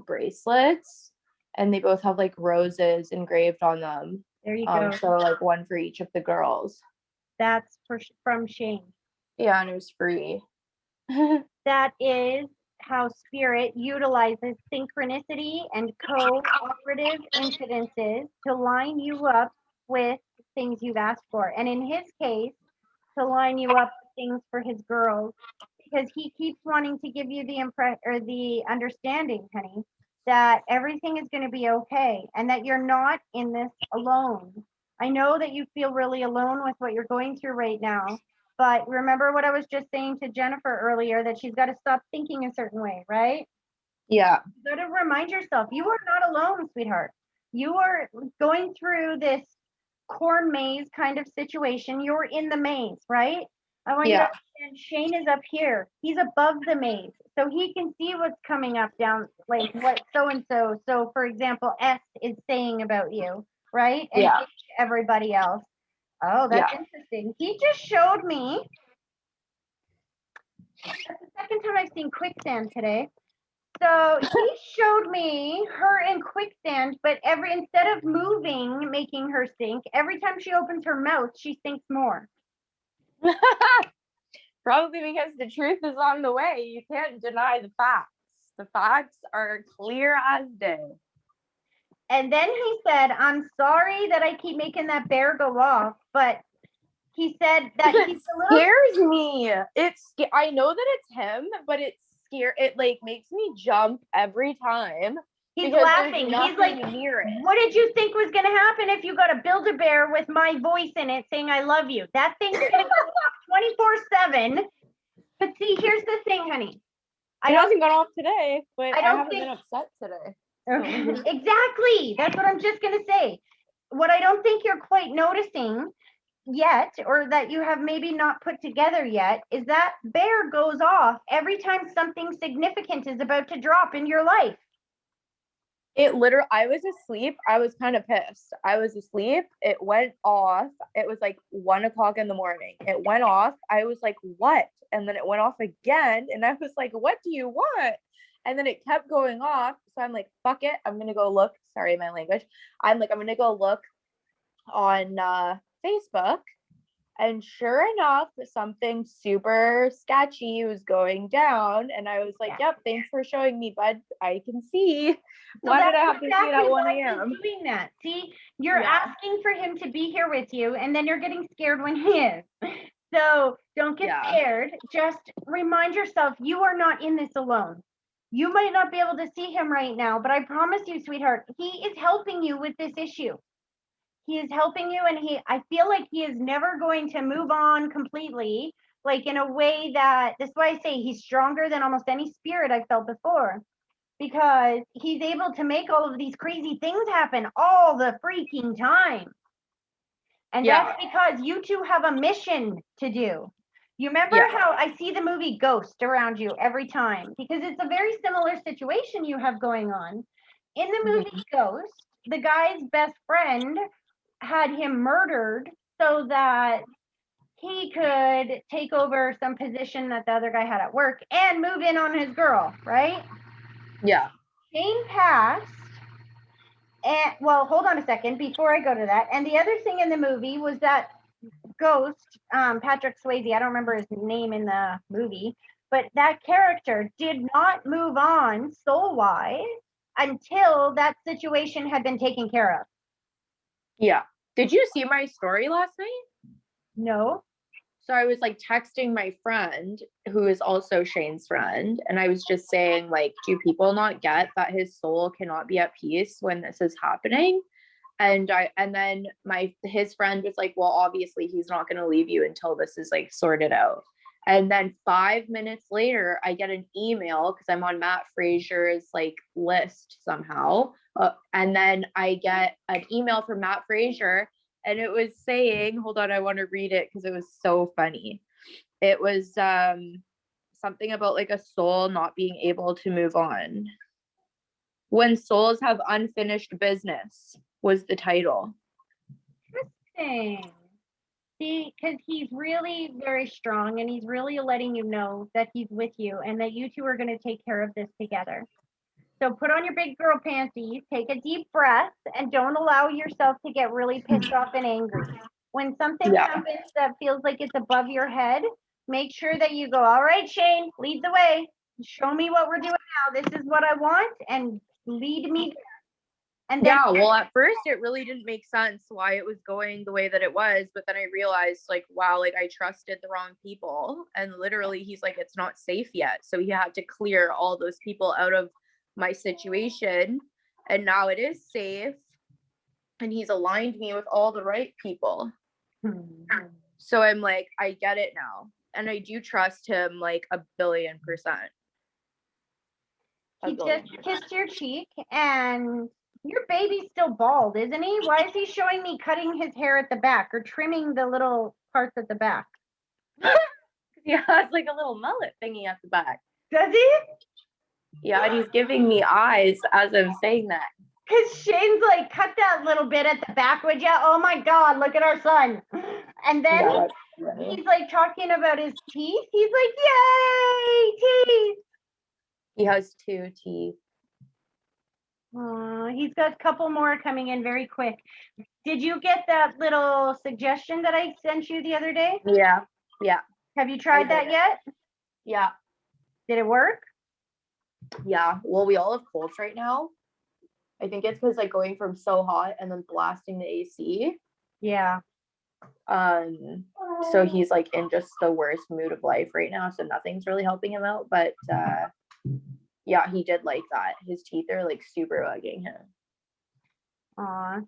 bracelets, and they both have like roses engraved on them. There you go. So like one for each of the girls. That's from Shane. Yeah, and it was free. That is how spirit utilizes synchronicity and cooperative incidences to line you up with things you've asked for. And in his case, to line you up with things for his girls, because he keeps wanting to give you the understanding, honey, that everything is going to be okay and that you're not in this alone. I know that you feel really alone with what you're going through right now, but remember what I was just saying to Jennifer earlier, that she's got to stop thinking a certain way, right? Yeah. You got to remind yourself, you are not alone, sweetheart. You are going through this corn maze kind of situation. You're in the maze, right? I want you to understand Shane is up here. He's above the maze. So he can see what's coming up down, like what so-and-so. So for example, S is saying about you, right? And everybody else. Oh, that's interesting. He just showed me. That's the second time I've seen quicksand today. So he showed me her in quicksand, but instead of moving, making her sink, every time she opens her mouth, she sinks more. Probably because the truth is on the way. You can't deny the facts. The facts are clear as day. And then he said, I'm sorry that I keep making that bear go off, but he said that It he's a little scares me. I know that it's him, but it like makes me jump every time. He's because laughing. there's He's like, nothing near it. what did you think was going to happen if you got a Build-A-Bear with my voice in it saying, I love you? That thing's going to go off 24/7. But see, here's the thing, honey. It hasn't gone off today, but I I don't haven't think- been upset today. Exactly. That's what I'm just going to say. What I don't think you're quite noticing yet, or that you have maybe not put together yet, is that bear goes off every time something significant is about to drop in your life. I was asleep. I was kind of pissed. I was asleep. It went off. It was like 1 o'clock in the morning. It went off. I was like, what? And then it went off again. And I was like, what do you want? And then it kept going off. So I'm like, fuck it. I'm going to go look. Sorry, my language. I'm going to go look on Facebook. And sure enough, something super sketchy was going down. And I was like, yep, thanks for showing me, bud. I can see. Why did I have to see it at 1 a.m.? Doing that. See, you're asking for him to be here with you, and then you're getting scared when he is. So don't get scared. Just remind yourself you are not in this alone. You might not be able to see him right now, but I promise you, sweetheart, he is helping you with this issue. He is helping you, and I feel like he is never going to move on completely, like in a way that's why I say he's stronger than almost any spirit I've felt before, because he's able to make all of these crazy things happen all the freaking time. And that's because you two have a mission to do. You remember how I see the movie Ghost around you every time, because it's a very similar situation you have going on. In the movie Ghost, the guy's best friend had him murdered so that he could take over some position that the other guy had at work and move in on his girl, right? Yeah. Shane passed. And well, hold on a second before I go to that. And the other thing in the movie was that Ghost, Patrick Swayze, I don't remember his name in the movie, but that character did not move on soul-wise until that situation had been taken care of. Yeah. Did you see my story last night? No. So I was like texting my friend who is also Shane's friend. And I was just saying, like, do people not get that his soul cannot be at peace when this is happening? And then his friend was like, well, obviously he's not going to leave you until this is like sorted out. And then 5 minutes later, I get an email because I'm on Matt Fraser's like list somehow. And then I get an email from Matt Fraser, and it was saying, hold on, I want to read it because it was so funny. It was something about like a soul not being able to move on. When souls have unfinished business was the title. Interesting. See, because he's really very strong, and he's really letting you know that he's with you and that you two are going to take care of this together. So put on your big girl panties, take a deep breath, and don't allow yourself to get really pissed off and angry. When something happens that feels like it's above your head, make sure that you go, all right, Shane, lead the way. Show me what we're doing now. This is what I want, and lead me there. And then, well, at first it really didn't make sense why it was going the way that it was, but then I realized like, wow, like I trusted the wrong people, and literally he's like, it's not safe yet, so he had to clear all those people out of my situation, and now it is safe, and he's aligned me with all the right people. So I'm like, I get it now, and I do trust him like 1,000,000,000%. he just kissed your cheek, and your baby's still bald, isn't he? Why is he showing me cutting his hair at the back or trimming the little parts at the back? He has like a little mullet thingy at the back. Does he? Yeah, and he's giving me eyes as I'm saying that. Because Shane's like, cut that little bit at the back, would ya? Oh my God, look at our son. And then Yeah, that's funny. he's like talking about his teeth. He's like, yay, teeth. He has 2 teeth. He's got a couple more coming in very quick. Did you get that little suggestion that I sent you the other day? Yeah. Have you tried that did. yet? Yeah. Did it work? Yeah. Well, we all have colds right now. I think it's because like going from so hot and then blasting the AC. Yeah. So he's like in just the worst mood of life right now. So nothing's really helping him out. But yeah, he did like that. His teeth are like super bugging him.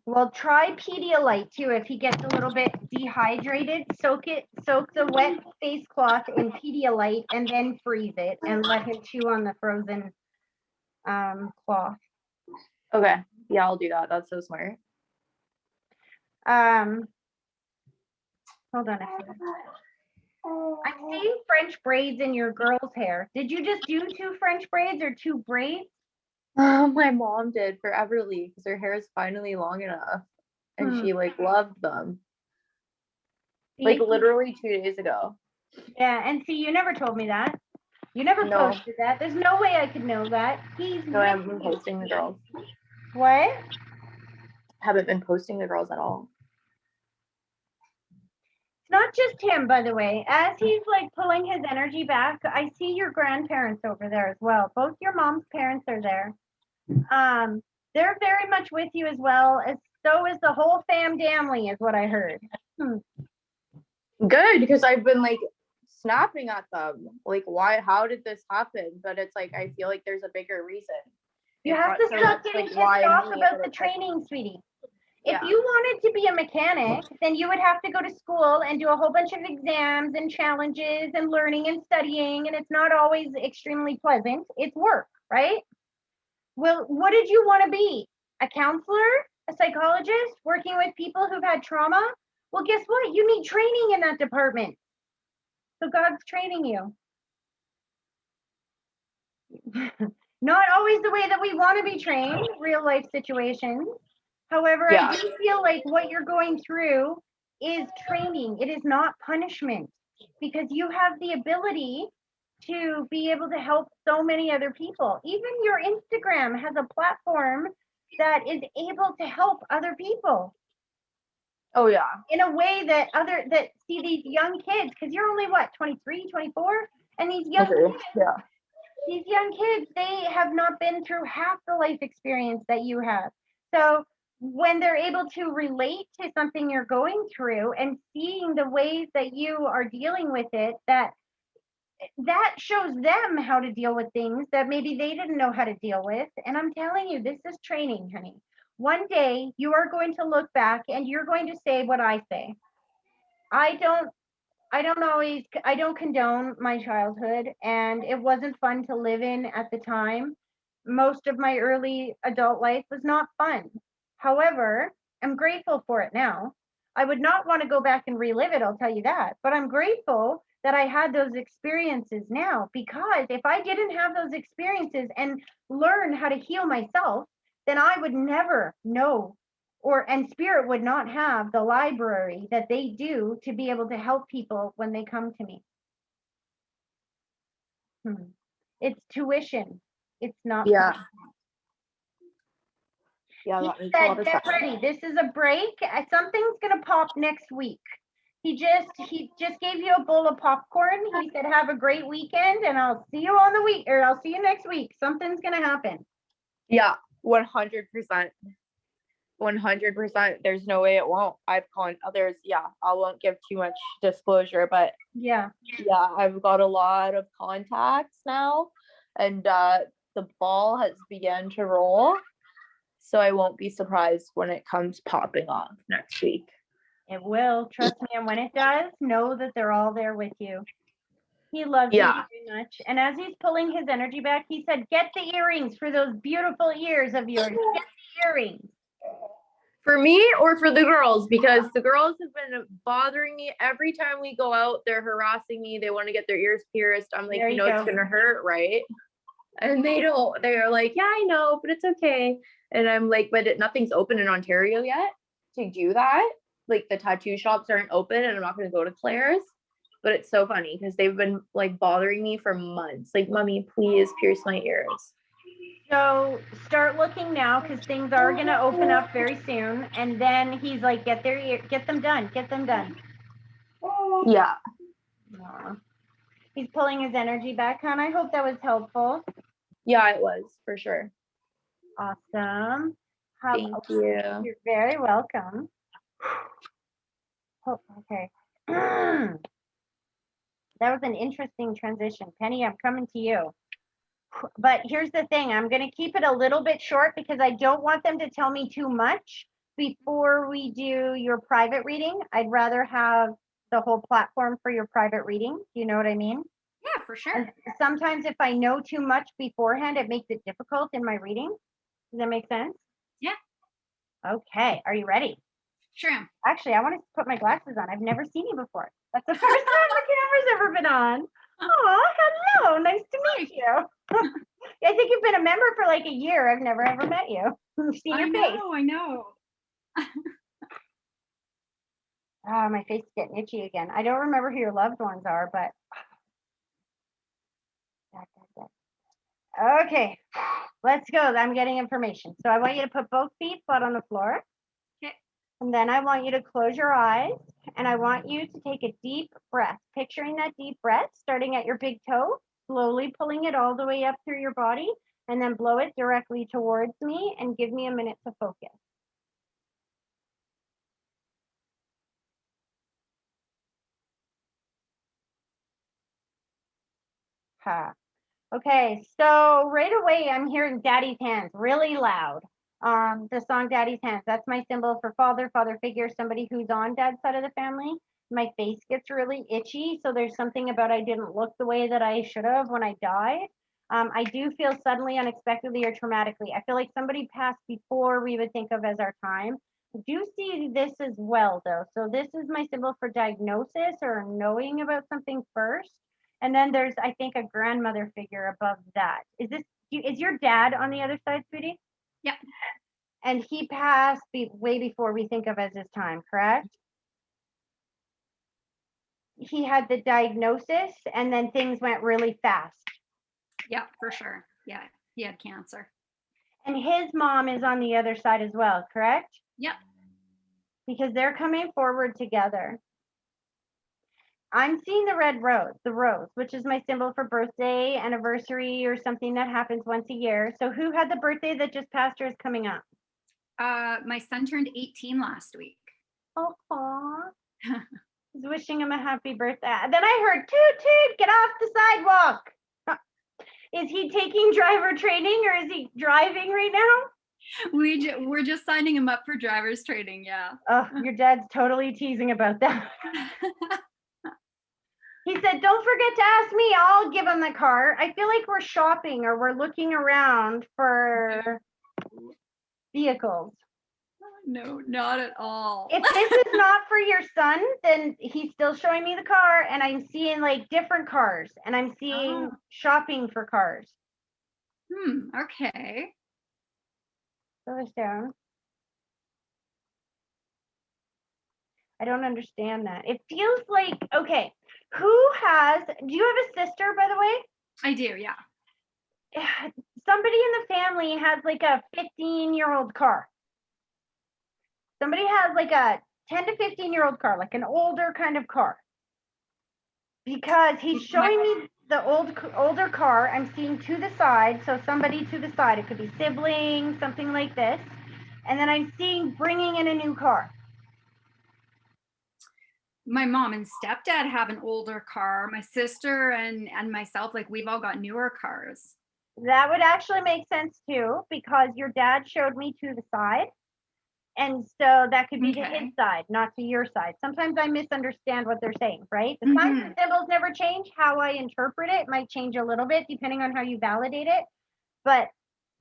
Well, try Pedialyte too. If he gets a little bit dehydrated, soak the wet face cloth in Pedialyte and then freeze it and let him chew on the frozen cloth. Okay. Yeah, I'll do that. That's so smart. Hold on a second. I'm seeing French braids in your girl's hair. Did you just do 2 French braids or 2 braids? My mom did for Everly because her hair is finally long enough and she like loved them. Like literally 2 days ago. Yeah, and see, you never told me that. You never No. posted that. There's no way I could know that. No, I haven't been posting the girls. What? Haven't been posting the girls at all. It's not just him, by the way. As he's like pulling his energy back, I see your grandparents over there as well. Both your mom's parents are there. They're very much with you as well, as so is the whole family, is what I heard. Good, because I've been like snapping at them. Like, why? How did this happen? But it's like I feel like there's a bigger reason. You have to stop getting pissed off about the training, sweetie. If you wanted to be a mechanic, then you would have to go to school and do a whole bunch of exams and challenges and learning and studying, and it's not always extremely pleasant. It's work, right? Well, what did you want to be? A counselor? A psychologist? Working with people who've had trauma? Well, guess what? You need training in that department. So God's training you. Not always the way that we want to be trained, real life situations. However, I do feel like what you're going through is training. It is not punishment, because you have the ability to be able to help so many other people. Even your Instagram has a platform that is able to help other people. Oh yeah. In a way that see these young kids, because you're only what, 23, 24? And these young kids, these young kids, they have not been through half the life experience that you have. So when they're able to relate to something you're going through and seeing the ways that you are dealing with it, that shows them how to deal with things that maybe they didn't know how to deal with. And I'm telling you, this is training, honey. One day you are going to look back and you're going to say what I say. I don't condone my childhood, and it wasn't fun to live in at the time. Most of my early adult life was not fun. However, I'm grateful for it now. I would not want to go back and relive it, I'll tell you that. But I'm grateful that I had those experiences now, because if I didn't have those experiences and learn how to heal myself, then I would never know, and Spirit would not have the library that they do to be able to help people when they come to me. It's tuition. It's not. Yeah. Yeah, He that makes a lot said, of get sense. ready. This is a break. Something's gonna pop next week. He just gave you a bowl of popcorn. He said, have a great weekend, and I'll see you I'll see you next week. Something's gonna happen. Yeah, 100%. 100%. There's no way it won't. I won't give too much disclosure, but yeah, I've got a lot of contacts now, and the ball has begun to roll. So I won't be surprised when it comes popping off next week. it will. Trust me. And when it does, know that they're all there with you. He loves you very much. And as he's pulling his energy back, he said, get the earrings for those beautiful ears of yours. Get the earrings. For me or for the girls? Because the girls have been bothering me every time we go out. They're harassing me. They want to get their ears pierced. I'm like, it's going to hurt, right? And they're like, yeah, I know, but it's okay. And I'm like, but nothing's open in Ontario yet to do that. Like the tattoo shops aren't open and I'm not going to go to Claire's. But it's so funny because they've been like bothering me for months. Like, mommy, please pierce my ears. So start looking now because things are going to open up very soon. And then he's like, get them done, get them done. Yeah. Aw. He's pulling his energy back, hon. I hope that was helpful. Yeah, it was for sure. Awesome. Thank you. You're very welcome. Oh, okay. That was an interesting transition. Penny, I'm coming to you. But here's the thing. I'm going to keep it a little bit short because I don't want them to tell me too much before we do your private reading. I'd rather have the whole platform for your private reading. Do you know what I mean? Yeah, for sure. And sometimes if I know too much beforehand, it makes it difficult in my reading. Does that make sense? Yeah. Okay. Are you ready? Sure am. Actually, I want to put my glasses on. I've never seen you before. That's the first time the camera's ever been on. Oh, hello. Nice to meet you. I think you've been a member for like a year. I've never ever met you. See your face. I know. Oh, my face is getting itchy again. I don't remember who your loved ones are, but okay. Let's go. I'm getting information. So I want you to put both feet flat on the floor. Okay. And then I want you to close your eyes and I want you to take a deep breath, picturing that deep breath starting at your big toe, slowly pulling it all the way up through your body, and then blow it directly towards me and give me a minute to focus. Ha. Okay, so right away I'm hearing Daddy's Hands really loud. The song Daddy's Hands, that's my symbol for father figure, somebody who's on dad's side of the family. My face gets really itchy, so there's something about I didn't look the way that I should have when I died. I do feel suddenly, unexpectedly, or traumatically. I feel like somebody passed before we would think of as our time. I do see this as well, though. So this is my symbol for diagnosis or knowing about something first. And then there's, I think, a grandmother figure above that. Is your dad on the other side, sweetie? Yep. And he passed way before we think of as his time, correct? He had the diagnosis and then things went really fast. Yeah, for sure. Yeah, he had cancer. And his mom is on the other side as well, correct? Yep. Because they're coming forward together. I'm seeing the red rose, which is my symbol for birthday, anniversary, or something that happens once a year. So who had the birthday that just passed or is coming up? My son turned 18 last week. Oh, was wishing him a happy birthday. Then I heard toot toot, get off the sidewalk. Is he taking driver training or is he driving right now? We're just signing him up for driver's training. Yeah. Oh, your dad's totally teasing about that. He said, don't forget to ask me. I'll give him the car. I feel like we're shopping or we're looking around for vehicles. No, not at all. If this is not for your son, then he's still showing me the car and I'm seeing like different cars and I'm seeing shopping for cars. Okay. Go this down. I don't understand that. It feels like, okay, do you have a sister, by the way? I do, yeah. Somebody in the family has like a 15-year-old car. Somebody has like a 10 to 15-year-old car, like an older kind of car. Because he's showing me the older car. I'm seeing to the side, so somebody to the side. It could be siblings, something like this. And then I'm seeing bringing in a new car. My mom and stepdad have an older car. My sister and myself, like we've all got newer cars. That would actually make sense too, because your dad showed me to the side. And so that could be to his side, not to your side. Sometimes I misunderstand what they're saying, right? The signs and symbols never change. How I interpret it might change a little bit depending on how you validate it. But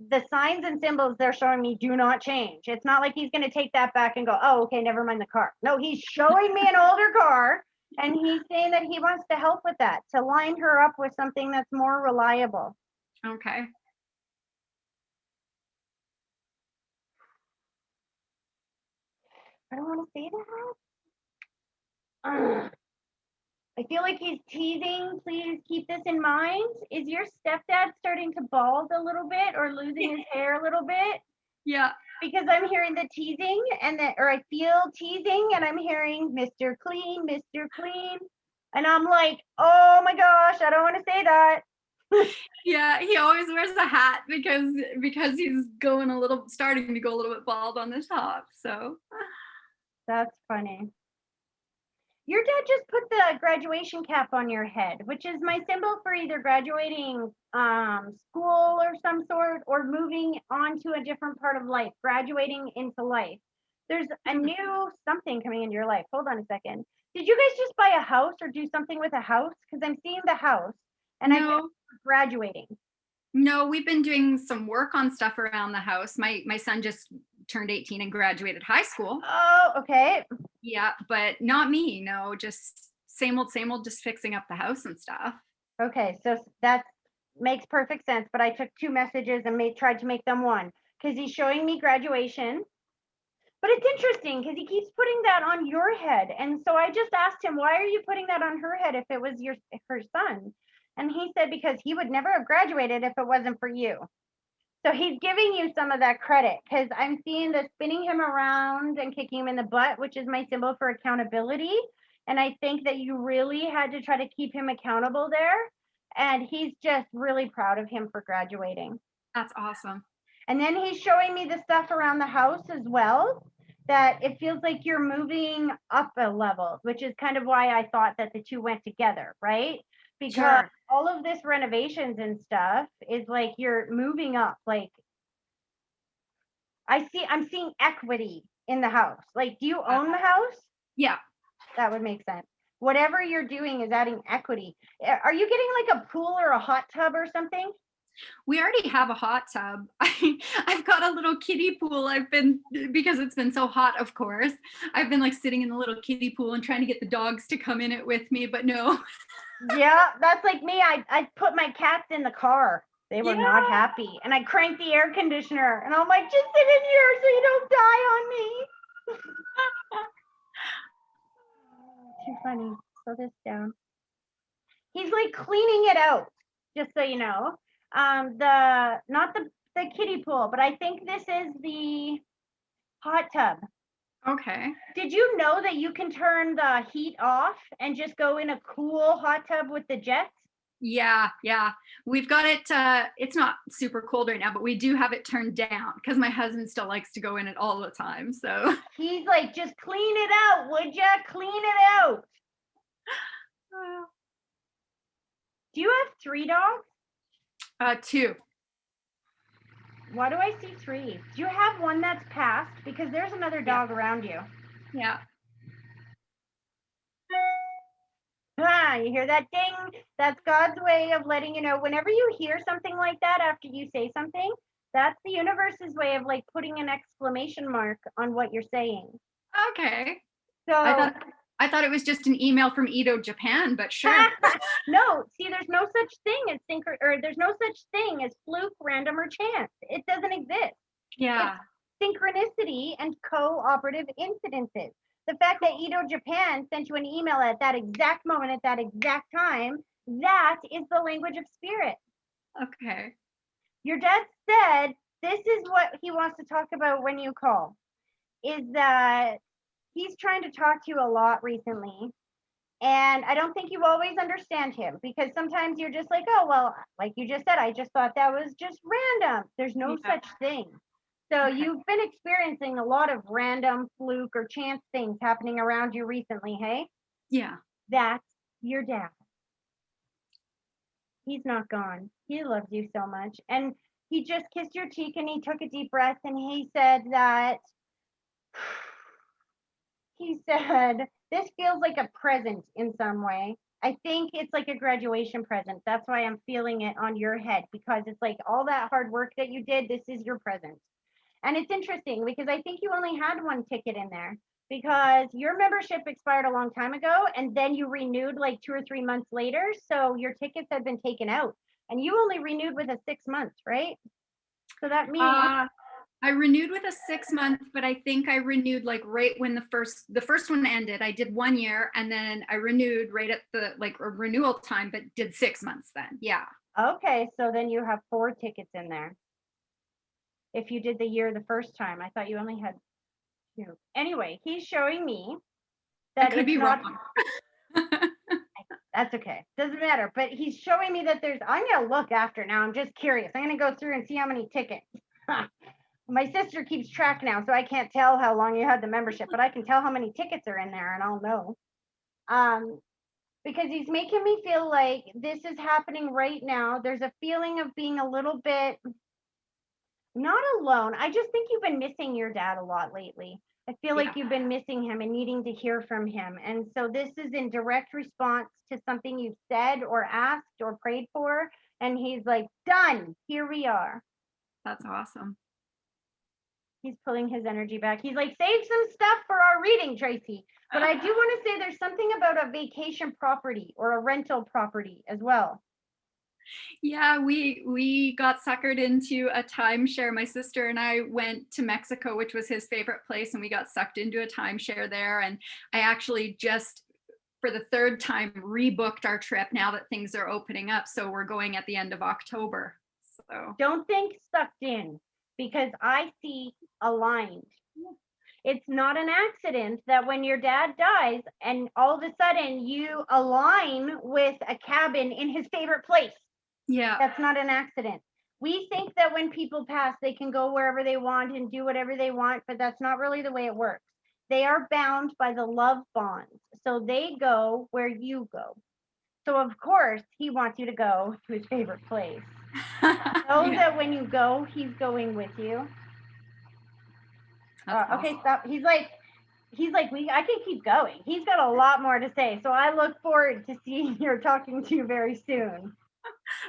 the signs and symbols they're showing me do not change. It's not like he's going to take that back and go, oh, okay, never mind the car. No, he's showing me an older car and he's saying that he wants to help with that, to line her up with something that's more reliable. Okay. I don't want to say that. Ugh. I feel like he's teasing. Please keep this in mind. Is your stepdad starting to bald a little bit or losing his hair a little bit? Yeah. Because I'm hearing the teasing or I feel teasing and I'm hearing Mr. Clean, Mr. Clean. And I'm like, oh my gosh, I don't want to say that. Yeah, he always wears a hat because he's starting to go a little bit bald on the top. So That's funny. Your dad just put the graduation cap on your head, which is my symbol for either graduating school or some sort or moving on to a different part of life, graduating into life. There's a new something coming into your life. Hold on a second. Did you guys just buy a house or do something with a house? Because I'm seeing the house and I no, graduating. no, we've been doing some work on stuff around the house. My son just turned 18 and graduated high school. Oh, okay. Yeah, but not me. No, just same old, just fixing up the house and stuff. Okay, so that makes perfect sense, but I took two messages and tried to make them one because he's showing me graduation. But it's interesting because he keeps putting that on your head. And so I just asked him, why are you putting that on her head if it was her son? And he said, because he would never have graduated if it wasn't for you. So he's giving you some of that credit because I'm seeing the spinning him around and kicking him in the butt, which is my symbol for accountability. And I think that you really had to try to keep him accountable there. And he's just really proud of him for graduating. That's awesome. And then he's showing me the stuff around the house as well, that it feels like you're moving up a level, which is kind of why I thought that the two went together, right? Because Sure. all of this renovations and stuff is like you're moving up. Like I'm seeing equity in the house. Like, do you own the house? Yeah. That would make sense. Whatever you're doing is adding equity. Are you getting like a pool or a hot tub or something? We already have a hot tub. I've got a little kiddie pool. Because it's been so hot, of course, I've been like sitting in the little kiddie pool and trying to get the dogs to come in it with me, but no. Yeah, that's like me. I put my cats in the car. They were not happy. And I cranked the air conditioner and I'm like, just sit in here so you don't die on me. Too funny. Slow this down. He's like cleaning it out, just so you know. Not the kiddie pool, but I think this is the hot tub. Okay. Did you know that you can turn the heat off and just go in a cool hot tub with the jets? Yeah. We've got it. It's not super cold right now, but we do have it turned down because my husband still likes to go in it all the time. So He's like, just clean it out, would ya? Clean it out. Do you have 3 dogs? 2. Why do I see 3? Do you have one that's passed? Because there's another dog around you. Yeah. Ah, you hear that ding? That's God's way of letting you know whenever you hear something like that after you say something, that's the universe's way of like putting an exclamation mark on what you're saying. Okay. So I thought it was just an email from Edo, Japan, but sure. No, see, there's no such thing as there's no such thing as fluke, random, or chance. It doesn't exist. Yeah. It's synchronicity and cooperative incidences. The fact that Edo, Japan sent you an email at that exact moment, at that exact time, that is the language of spirit. Okay. Your dad said this is what he wants to talk about when you call, is that he's trying to talk to you a lot recently. And I don't think you always understand him because sometimes you're just like, oh, well, like you just said, I just thought that was just random. There's no such thing. So you've been experiencing a lot of random fluke or chance things happening around you recently, hey? Yeah. That's your dad. He's not gone. He loves you so much. And he just kissed your cheek and he took a deep breath and he said that this feels like a present in some way. I think it's like a graduation present. That's why I'm feeling it on your head because it's like all that hard work that you did, this is your present. And it's interesting because I think you only had one ticket in there because your membership expired a long time ago and then you renewed like 2 or 3 months later. So your tickets had been taken out. And you only renewed with a 6 months, right? So that means I renewed with a 6 month, but I think I renewed like right when the first one ended. I did 1 year and then I renewed right at the like renewal time, but did 6 months then. Yeah. okay, so then you have 4 tickets in there. If you did the year the first time, I thought you only had 2. Anyway, he's showing me I that could it's be not. wrong. That's okay. Doesn't matter. But he's showing me that I'm going to look after now. I'm just curious. I'm going to go through and see how many tickets. My sister keeps track now, so I can't tell how long you had the membership, but I can tell how many tickets are in there and I'll know. Because he's making me feel like this is happening right now. There's a feeling of being a little bit not alone. I just think you've been missing your dad a lot lately. I feel like you've been missing him and needing to hear from him. And so this is in direct response to something you've said or asked or prayed for. And he's like, done. Here we are. That's awesome. He's pulling his energy back. He's like, save some stuff for our reading, Tracy. But I do want to say there's something about a vacation property or a rental property as well. Yeah, we got suckered into a timeshare. My sister and I went to Mexico, which was his favorite place, and we got sucked into a timeshare there. And I actually just, for the 3rd time, rebooked our trip now that things are opening up. So we're going at the end of October. So don't think sucked in, because I see aligned. It's not an accident that when your dad dies and all of a sudden you align with a cabin in his favorite place. yeah, That's not an accident. We think that when people pass, they can go wherever they want and do whatever they want, but that's not really the way it works. They are bound by the love bonds. So they go where you go. So of course, he wants you to go to his favorite place. Know that when you go, he's going with you. Okay, stop. He's like, I can keep going. He's got a lot more to say. So I look forward to seeing you, talking to you very soon.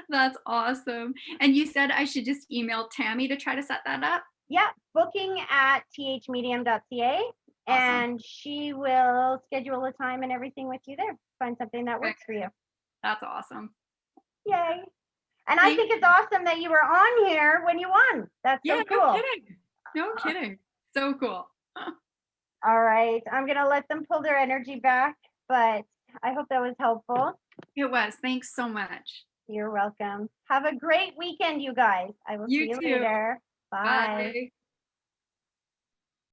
That's awesome. And you said I should just email Tammy to try to set that up? Yeah, booking at THMedium.ca. And she will schedule a time and everything with you there. Find something that works for you. That's awesome. Yay. And I think it's awesome that you were on here when you won. That's so cool. No kidding. No kidding. So cool. All right. I'm going to let them pull their energy back, but I hope that was helpful. It was. Thanks so much. You're welcome. Have a great weekend, you guys. I will see you later. Bye. Bye.